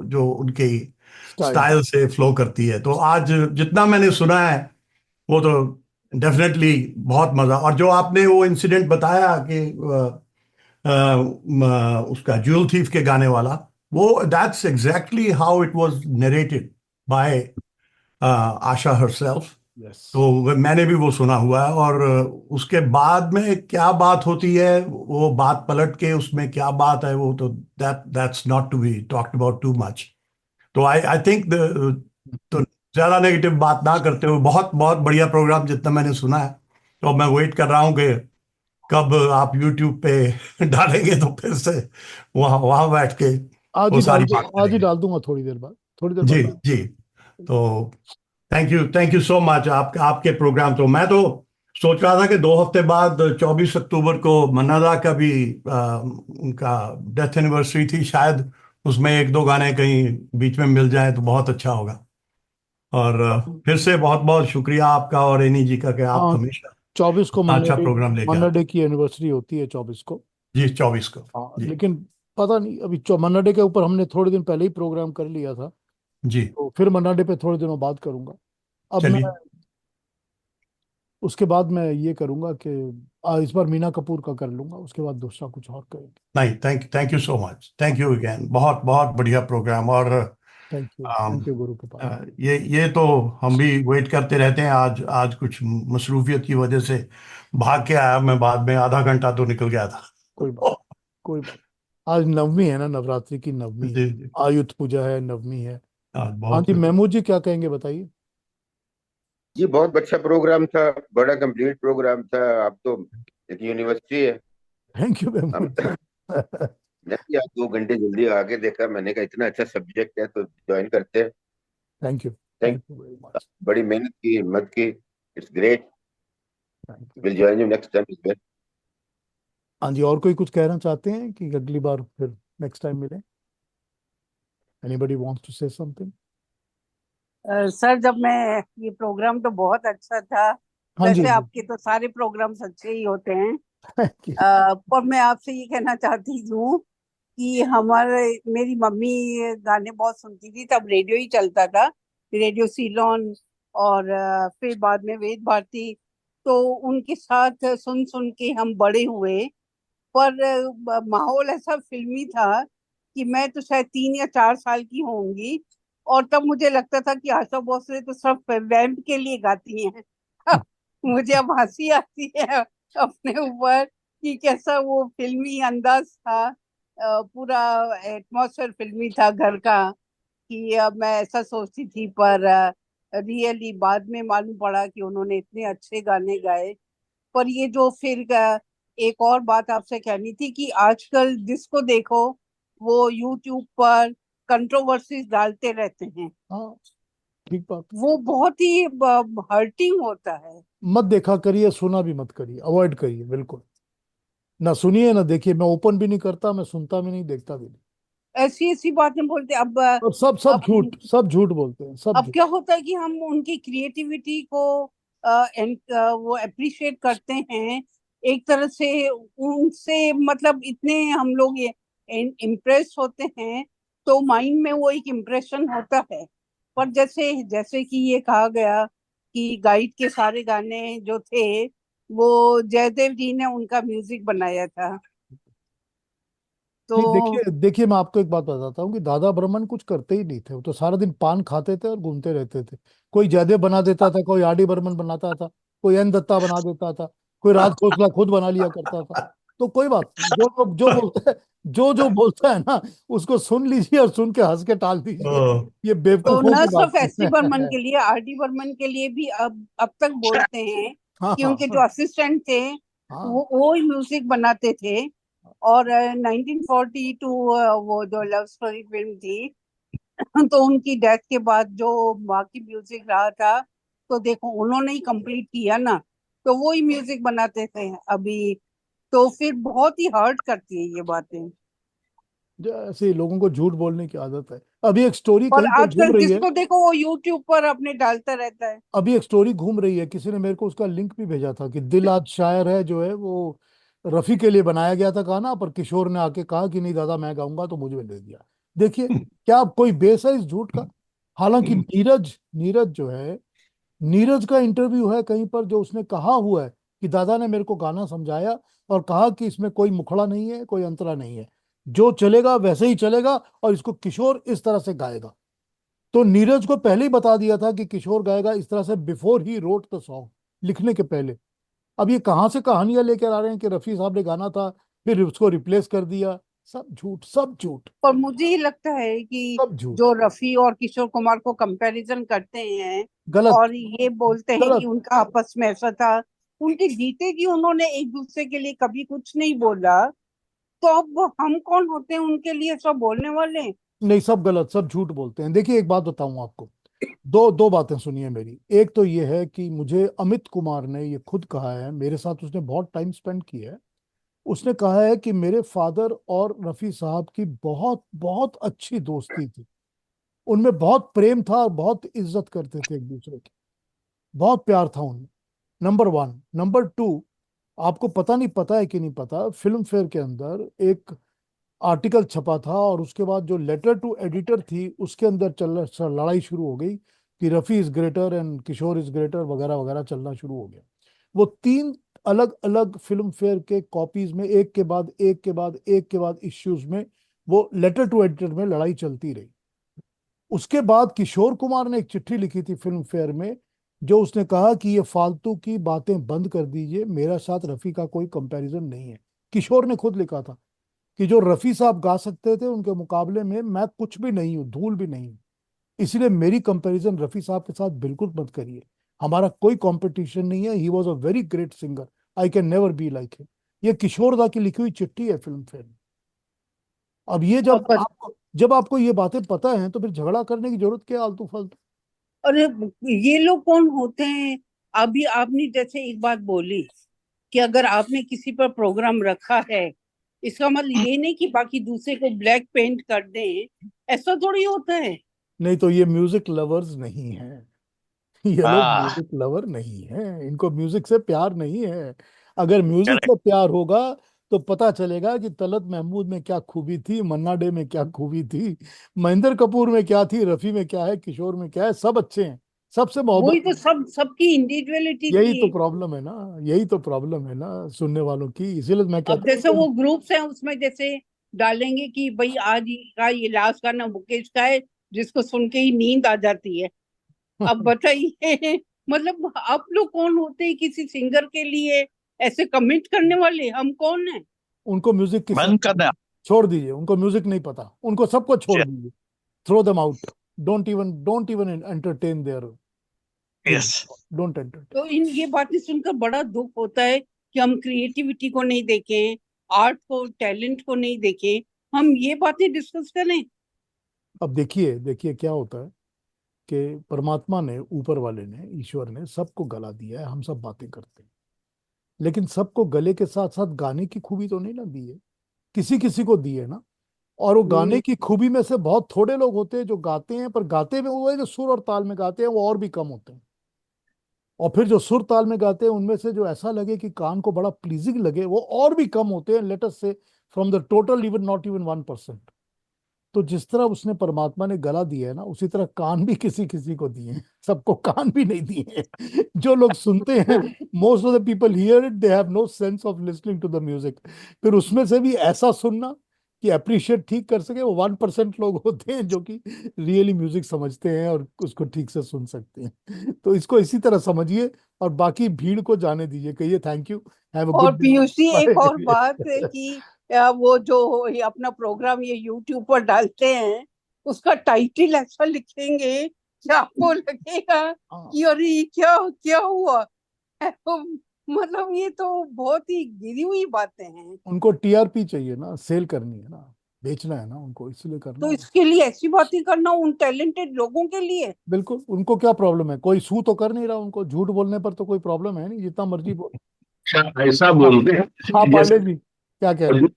जो उनके स्टाइल से फ्लो करती है। तो आज जितना मैंने सुना है वो तो डेफिनेटली बहुत मजा। और जो आपने वो इंसिडेंट बताया कि उसका ज्वेल थीफ के गाने वाला, वो that's exactly how it was narrated by Asha herself. तो मैंने भी वो सुना हुआ है। और उसके बाद में क्या बात होती है, वो बात पलट के उसमें क्या बात है, वो तो that's not to be talked about too much. तो आई थिंक तो ज्यादा नेगेटिव बात ना करते हुए, बहुत बहुत बढ़िया प्रोग्राम जितना मैंने सुना है। तो मैं वेट कर रहा हूँ कि कब आप YouTube पे डालेंगे, तो फिर से वहां वहां बैठ के वो सारी बात आज ही डाल दूंगा, थोड़ी देर बाद जी जी। तो थैंक यू सो मच। आपके प्रोग्राम, तो मैं तो सोच रहा था कि 2 हफ्ते बाद 24 अक्टूबर को मन्ना दा का भी उनका डेथ एनिवर्सरी थी, शायद उसमें 1-2 गाने कहीं बीच में मिल जाए तो बहुत अच्छा होगा। और फिर से बहुत बहुत शुक्रिया आपका और एनी जी का कि आप हमेशा 24 को अच्छा प्रोग्राम लेके मन्ना आते डे की एनिवर्सरी होती है 24 को। जी 24 को। हाँ, लेकिन पता नहीं, अभी मन्ना डे के ऊपर हमने थोड़े दिन पहले ही प्रोग्राम कर लिया था, जी। तो फिर मन्ना डे पे थोड़े दिनों बाद करूंगा। अब मैं उसके बाद मैं ये करूंगा कि इस बार मीना कपूर का कर लूंगा, उसके बाद दूसरा कुछ और करेंगे। नहीं, thank you so much, thank you again. बहुत बहुत बढ़िया प्रोग्राम। और थैंक यू गुरु के पास। ये तो हम भी वेट करते रहते हैं। आज कुछ मसरूफियत की वजह से भाग के आया मैं, बाद में आधा घंटा तो निकल गया था। कोई बात। आज नवमी है ना, नवरात्रि की नवमी है, आयुध पूजा है, नवमी है। हाँ जी, महमूद जी क्या कहेंगे, बताइए। जी बहुत अच्छा प्रोग्राम था, बड़ा कंप्लीट प्रोग्राम था। आप तो एक यूनिवर्सिटी है। थैंक यू हम नहीं, आप 2 घंटे जल्दी आके देखा, मैंने कहा इतना अच्छा सब्जेक्ट है तो ज्वाइन करते हैं। Thank you very much. बड़ी मेहनत की, हिम्मत की, it's great. Will join you next time is well. हाँ जी, और कोई कुछ कहना चाहते हैं कि अगली बार फिर नेक्स्ट टाइम मिले? Anybody wants to say something? Sir, जब मैं ये प्रोग्राम तो बहुत अच्छा था। हाँ जी, वैसे आपके तो सारे प्रोग्राम्स अच्छे ही होते हैं। Thank you. पर मैं आपसे ये कहना चाहती हूँ कि मेरी मम्मी गाने बहुत सुनती थी, तब रेडियो ही चलता था, रेडियो सीलोन और फिर बाद में वेद भारती। तो उनके साथ सुन सुन के हम बड़े हुए। पर माहौल ऐसा फिल्मी था कि मैं तो शायद 3 या 4 साल की होंगी, और तब मुझे लगता था कि आशा भोसले तो सिर्फ वैम्प के लिए गाती हैं। मुझे अब हंसी आती है अपने ऊपर कि कैसा वो फिल्मी अंदाज था, पूरा एटमॉस्फेयर फिल्मी था घर का, कि अब मैं ऐसा सोचती थी। पर रियली बाद में मालूम पड़ा कि उन्होंने इतने अच्छे गाने गाए। पर ये जो फिर एक और बात आपसे कहनी थी कि आजकल जिसको देखो वो यूट्यूब पर कंट्रोवर्सीज डालते रहते हैं। हाँ, ठीक बात। वो बहुत ही हर्टिंग होता है। मत देखा करिए, सुना भी मत करिए, अवॉइड करिए बिल्कुल। ना सुनिए ना देखिए, मैं ओपन भी नहीं करता, मैं सुनता भी नहीं, देखता भी नहीं। ऐसी ऐसी बातें बोलते हैं। और सब झूठ बोलते हैं, सब अब झूठ। क्या होता है कि हम उनकी क्रिएटिविटी को वो अप्रिशिएट करते हैं एक तरह से, उनसे मतलब इतने हम लोग ये इम्प्रेस होते हैं, तो माइंड में वो एक इम्प्रेशन होता है। पर जैसे जैसे कि ये कहा गया कि गाइड के सारे गाने जो थे वो जयदेव जी ने उनका म्यूजिक बनाया था। नहीं, तो देखिए मैं आपको एक बात बताता हूँ कि दादा ब्रह्मन कुछ करते ही नहीं थे, वो तो सारा दिन पान खाते थे और घूमते रहते थे। कोई जयदेव बना देता था, कोई आर डी बर्मन बनाता था, कोई एन दत्ता बना देता था, कोई राज खोसला खुद बना लिया करता था। तो कोई बात नहीं, जो बोलता है, जो बोलता है ना, उसको सुन लीजिए और सुन के हंस के टाल दीजिए। ये तो बेवकूफों न की सिर्फ बात एस डी बर्मन के लिए, आर डी बर्मन के लिए भी अब तक बोलते हैं हाँ कि हाँ उनके जो असिस्टेंट थे हाँ वो म्यूजिक बनाते थे। और 1942 वो जो लव स्टोरी फिल्म थी तो उनकी डेथ के बाद जो बाकी म्यूजिक रहा था, तो देखो उन्होंने ही कंप्लीट किया ना, तो वो ही म्यूजिक बनाते थे अभी। तो फिर बहुत ही हर्ट करती है ये बातें। ऐसे लोगों को झूठ बोलने की आदत है। अभी एक स्टोरी और कहीं पर घूम आजकल रही है, जिसको देखो वो यूट्यूब पर अपने डालता रहता है। अभी एक स्टोरी घूम रही है, किसी ने मेरे को उसका लिंक भी भेजा था कि दिल आज शायर है जो है वो रफी के लिए बनाया गया था गाना, पर किशोर ने आके कहा कि नहीं दादा मैं गाऊंगा, तो मुझे दे दिया। देखिए क्या कोई बेस है इस झूठ का। हालांकि नीरज नीरज जो है, नीरज का इंटरव्यू है कहीं पर जो उसने कहा हुआ है कि दादा ने मेरे को गाना समझाया और कहा कि इसमें कोई मुखड़ा नहीं है, कोई अंतरा नहीं है, जो चलेगा वैसे ही चलेगा और इसको किशोर इस तरह से गाएगा। तो नीरज को पहले ही बता दिया था कि किशोर गाएगा इस तरह से, before he wrote the song, लिखने के पहले। अब ये कहां से कहानियां लेकर आ रहे हैं कि रफी साहब ने गाना था फिर उसको रिप्लेस कर दिया। सब झूठ, सब झूठ, और मुझे ही लगता है कि सब झूठ। जो रफी और किशोर कुमार को कंपैरिजन करते हैं गलत, और ये बोलते हैं कि गलत। उनका आपस में ऐसा था, उनके जीते कि उन्होंने एक दूसरे के लिए कभी कुछ नहीं बोला, तो अब हम कौन होते हैं उनके लिए सब बोलने वाले। नहीं, सब गलत, सब झूठ बोलते हैं। देखिए एक बात बताऊं आपको, दो दो बातें सुनिए मेरी। एक तो ये है कि मुझे अमित कुमार ने ये खुद कहा है, मेरे साथ उसने बहुत टाइम स्पेंड किया है। उसने कहा है कि मेरे फादर और रफी साहब की बहुत बहुत अच्छी दोस्ती थी, उनमें बहुत प्रेम था और बहुत इज्जत करते थे एक दूसरे की, बहुत प्यार था उनमें। Number one. नंबर टू, आपको पता नहीं, पता है कि नहीं पता, फिल्म फेयर के अंदर एक आर्टिकल छपा था और उसके बाद जो लेटर टू एडिटर थी उसके अंदर लड़ाई शुरू हो गई कि Rafi is greater and Kishore is greater वगैरह वगैरह चलना शुरू हो गया। वो तीन अलग अलग फिल्म फेयर के कॉपीज में एक के बाद एक के बाद एक के बाद इश्यूज में वो लेटर टू एडिटर में लड़ाई चलती रही। उसके बाद किशोर कुमार ने एक चिट्ठी लिखी थी फिल्म फेयर में, जो उसने कहा कि ये फालतू की बातें बंद कर दीजिए, मेरा साथ रफी का कोई कंपैरिजन नहीं है। किशोर ने खुद लिखा था कि जो रफी साहब गा सकते थे उनके मुकाबले में मैं कुछ भी नहीं हूँ, धूल भी नहीं हूँ, इसलिए मेरी कंपैरिजन रफी साहब के साथ बिल्कुल मत करिए, हमारा कोई कंपटीशन नहीं है, he was a very great singer, I can never be like him. ये किशोर दा की लिखी हुई चिट्ठी है फिल्म फेयर में। अब ये जब आपको ये बातें पता है तो फिर झगड़ा करने की जरूरत क्या है आलतू फालतू। अरे ये लोग कौन होते हैं। अभी आपने जैसे एक बात बोली कि अगर आपने किसी पर प्रोग्राम रखा है, इसका मतलब ये नहीं कि बाकी दूसरे को ब्लैक पेंट कर दें, ऐसा थोड़ी होता है। नहीं तो ये म्यूजिक लवर्स नहीं है, ये लोग हाँ म्यूजिक लवर नहीं है, इनको म्यूजिक से प्यार नहीं है। अगर म्यूजिक करेक्ट। से प्यार होगा तो पता चलेगा कि तलत महमूद में क्या खूबी थी, मन्ना डे में क्या खूबी थी, महेंद्र कपूर में क्या थी, रफी में क्या है, किशोर में क्या है, सब अच्छे हैं, सबसे मोहब्बत वही तो, है। सबकी इंडिविजुअलिटी यही तो थी। प्रॉब्लम है ना, यही तो प्रॉब्लम है ना सुनने वालों की, इसीलिए मैं अब कहता हूँ जैसे वो ग्रुप्स हैं उसमें जैसे डालेंगे कि भाई आज का ये लास्ट गाना मुकेश का है, जिसको सुन के ही नींद आ जाती है। अब बताइए मतलब आप लोग कौन होते हैं किसी सिंगर के लिए ऐसे कमिट करने वाले, हम कौन है। उनको म्यूजिक की बंद करना। छोड़ दीजिए, उनको म्यूजिक नहीं पता, उनको सबको छोड़ दीजिए, throw them out, don't even entertain there, yes. Don't entertain. तो इन ये बातें सुनकर बड़ा दुख होता है कि हम क्रिएटिविटी को नहीं देखें, आर्ट को, टैलेंट को नहीं देखें, हम ये बातें डिस्कस करें। अब देखिए देखिए क्या होता है कि परमात्मा ने, ऊपर वाले ने, ईश्वर ने सबको गला दिया है, हम सब बातें करते हैं, लेकिन सबको गले के साथ साथ गाने की खूबी तो नहीं ना दी है, किसी किसी को दी है ना। और वो गाने की खूबी में से बहुत थोड़े लोग होते हैं जो गाते हैं, पर गाते में वो है जो सुर और ताल में गाते हैं वो और भी कम होते हैं। और फिर जो सुर ताल में गाते हैं उनमें से जो ऐसा लगे कि कान को बड़ा प्लीजिंग लगे वो और भी कम होते हैं, लेट अस से from the total even not even 1%। तो जिस तरह उसने, परमात्मा ने गला दिया है ना, उसी तरह कान भी किसी किसी को दिए हैं, सबको कान भी नहीं दिए हैं। जो लोग सुनते हैं, most of the people hear it, they have no sense of listening to the music. फिर उसमें से भी ऐसा सुनना कि अप्रिशिएट ठीक कर सके, वो 1% लोग होते हैं जो कि रियली म्यूजिक समझते हैं और उसको ठीक से सुन सकते हैं। तो इसको इसी तरह समझिए और बाकी भीड़ को जाने दीजिए, कहिए थैंक यू, हैव अ और गुड पीयूष जी एक और डे। बात है कि वो जो ये अपना प्रोग्राम ये यूट्यूब पर डालते हैं, उसका टाइटल ऐसा लिखेंगे कि आपको लगेगा कि अरे ये क्या क्या हुआ। मतलब ये तो बहुत ही गिरी हुई बातें हैं। उनको टीआरपी चाहिए ना, सेल करनी है ना, बेचना है ना उनको, इसलिए करना तो है। इसके लिए ऐसी बातें करना उन टैलेंटेड लोगों के लिए। बिल्कुल, उनको क्या प्रॉब्लम है, कोई सू तो कर नहीं रहा उनको, झूठ बोलने पर तो कोई प्रॉब्लम है नहीं, जितना मर्जी बोल। ऐसा बोलते हैं हाँ जैसे पांडे जी क्या कह रहे हैं?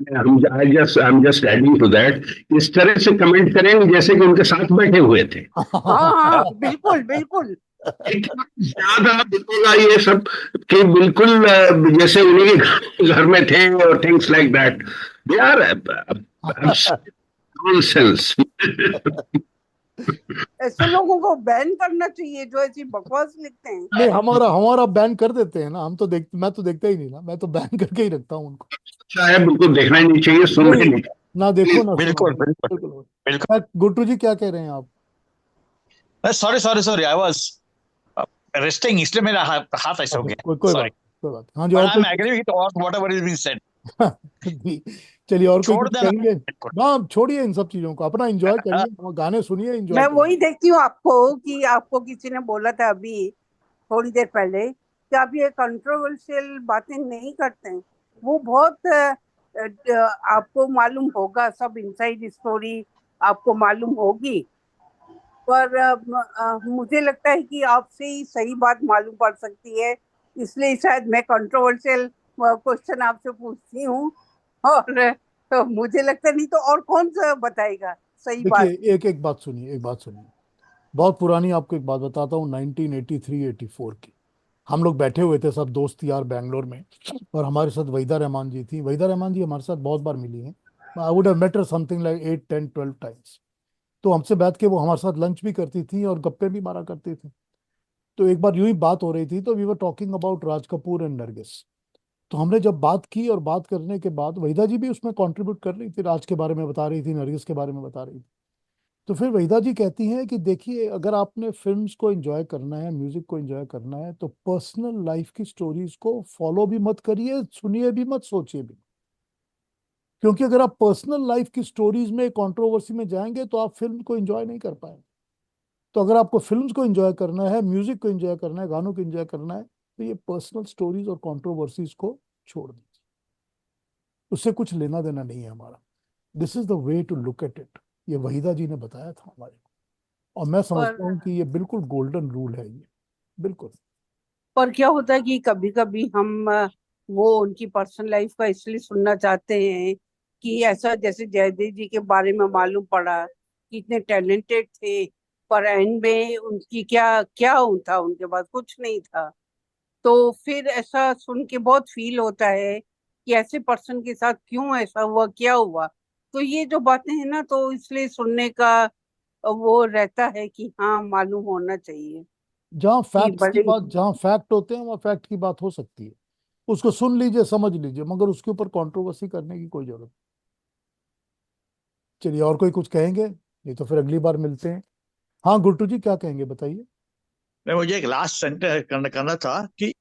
I am just adding to that, इस तरह से कमेंट करेंगे जैसे कि उनके साथ बैठे हुए थे। हाँ हाँ बिल्कुल बिल्कुल। इतना ज्यादा बोलेगा ये सब कि बिल्कुल जैसे उन्हीं के घर में थे और things like that, they are nonsense. ऐसे लोगों को बैन करना चाहिए जो ऐसी बकवास लिखते हैं। नहीं, हमारा हमारा बैन कर देते हैं ना, हम तो मैं तो देखता ही नहीं ना, मैं तो बैन करके ही रखता हूँ उनको। शायद बिल्कुल देखना ही नहीं चाहिए, सुनना ही नहीं। ना देखो ना सुनो। बिल्कुल बिल्कुल बिल्कुल। बिल्कुल। गुड्डू जी क्या कह रहे हैं आप? Sorry sorry sorry, I was resting, इसलिए मेरा हाथ ऐसे हो गया, कोई सॉरी। कोई बात। हाँ जी, बट और आई एम कोई agree with whatever is being said. जी, चलिए और कोई छोड़ कुछ देना। कहेंगे? हाँ छोड़िए इन सब चीजों को, अपना एंजॉय करिए, गाने सुनिए, एंजॉय मैं करिए। वही देखती हूँ आपको कि आपको किसी ने बोला था अभी थोड़ी देर पहले कि आप ये कंट्रोवर्शियल बातें नहीं करते हैं। वो बहुत आपको मालूम होगा, सब इनसाइड स्टोरी आपको मालूम होगी, पर मुझे लगता है कि आपसे ही सही बात मालूम पड़ सकती है, इसलिए शायद मैं कंट्रोवर्शियल क्वेश्चन आपसे पूछती हूँ। और मुझे लगता नहीं तो और कौन सा बताएगा सही बात। देखिए एक एक बात सुनिए, एक बात सुनिए, बहुत पुरानी आपको एक बात बताता हूँ, 1983-84 की। हम लोग बैठे हुए थे सब दोस्त यार बैंगलोर में, और हमारे साथ वहीदा रहमान जी थी। वहीदा रहमान जी हमारे साथ बहुत बार मिली हैं, I would have met her something like 8, 10, 12 times. तो हमसे बैठ के वो हमारे साथ लंच भी करती थी और गप्पे भी मारा करती थी। तो एक बार यूं ही बात हो रही थी, तो we were talking about Raj Kapoor and Nargis. तो हमने जब बात की, और बात करने के बाद वहीदा जी भी उसमें कंट्रीब्यूट कर रही थी, राज के बारे में बता रही थी, नरगिस के बारे में बता रही थी। तो फिर वहीदा जी कहती हैं कि देखिए, अगर आपने फिल्म्स को एंजॉय करना है, म्यूजिक को एंजॉय करना है, तो पर्सनल लाइफ की स्टोरीज को फॉलो भी मत करिए, सुनिए भी मत, सोचिए भी। क्योंकि अगर आप पर्सनल लाइफ की स्टोरीज में, कंट्रोवर्सी में जाएंगे तो आप फिल्म को एंजॉय नहीं कर पाएंगे। तो अगर आपको फिल्म्स को एंजॉय करना है, म्यूजिक को एंजॉय करना है, गानों को एंजॉय करना है, तो ये पर्सनल स्टोरीज और कंट्रोवर्सीज को छोड़ दीजिए, उससे कुछ लेना देना नहीं है हमारा। This is the way to look at it. ये वहीदा जी ने बताया था हमारे को, और मैं समझता हूँ कि ये बिल्कुल गोल्डन रूल है ये, बिल्कुल। पर क्या होता है कि कभी कभी हम वो उनकी पर्सनल लाइफ का इसलिए सुनना चाहते हैं कि ऐसा, जैसे जयदेव जी के बारे में मालूम पड़ा कि इतने टैलेंटेड थे, पर एंड में उनकी क्या क्या था, उनके पास कुछ नहीं था। तो फिर ऐसा सुन के बहुत फील होता है कि ऐसे पर्सन के साथ क्यों ऐसा हुआ, क्या हुआ। तो ये जो बातें हैं ना, तो इसलिए सुनने का वो रहता है कि हाँ मालूम होना चाहिए जहाँ कि फैक्ट्स की बड़े। बात, जहाँ फैक्ट होते हैं वहाँ फैक्ट की बात हो सकती है, उसको सुन लीजिए, समझ लीजिए, मगर उसके ऊपर कंट्रोवर्सी करने की कोई जरूरत नहीं। चलिए और कोई कुछ कहेंगे? नहीं तो फिर अगली बार मिलते हैं। हाँ गुड्डू जी क्या कहेंगे, बताइए। मैं मुझे एक लास्ट सेंटर करना था कि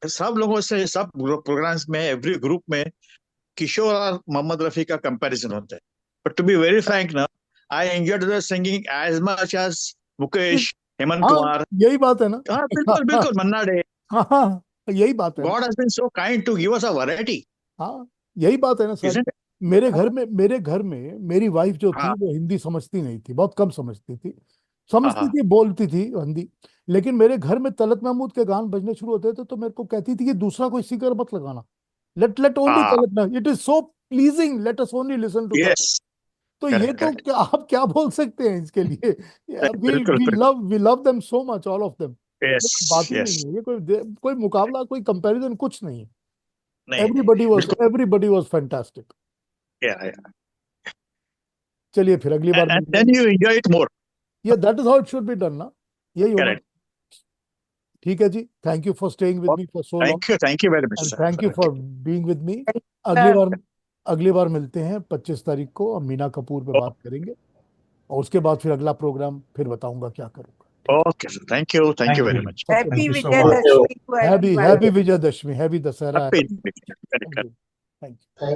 सब लोगों से, सब प्रोग्राम्स में, एवरी ग्रुप में किशोर और मोहम्मद रफी का कंपैरिजन होता है। But to be very frank ना, I enjoyed the singing as much as Mukesh, Hemant हाँ कुमार। यही बात है ना। हाँ बिल्कुल बिल्कुल, मन्ना डे। हाँ यही बात है ना। God has been so kind to give us a variety. हाँ यही बात है ना सर। Isn't it? मेरे घर में मेरी वाइफ जो थी हाँ वो हिंदी समझती नहीं थी, बहुत कम समझती थी। हाँ समझती हाँ थी, बोलती थी हिंदी। लेकिन मेरे घर में तलत महमूद के गान बजने शुरू होते थे तो मेरे को कहती थी कि दूसरा कोई सिंगर मत लगाना, लेट लेट ओनली हाँ, Talat Mahmood, it is so pleasing, let us only listen to Talat. Yes, तो ये करेक्ट तो करेक्ट, क्या, आप क्या बोल सकते हैं इसके लिए? वी बिल्कुल वी बिल्कुल, love we love them so much, all of them. ये यस कोई बात ही यस, नहीं है, ये कोई मुकाबला, कोई कंपैरिजन कुछ नहीं है। नहीं नहीं, बिल्कुल, एवरीबडी वाज फैंटास्टिक। या चलिए फिर अगली बार एंड मिलते देन हैं। You enjoy it more. ये that is how it should be done ना, यही होना। करेक्ट। ठीक है जी, thank you for staying with me for so long, thank you very much and thank you sir. For being with me. अगली बार अगली बार मिलते हैं 25 तारीख को, और मीना कपूर पे बात करेंगे, और उसके बाद फिर अगला प्रोग्राम फिर बताऊंगा क्या करूंगा। Okay sir, thank you very much. Happy Vijayadashami to happy everyone. Vijayadashami, happy Dussehra. Happy. Thank you.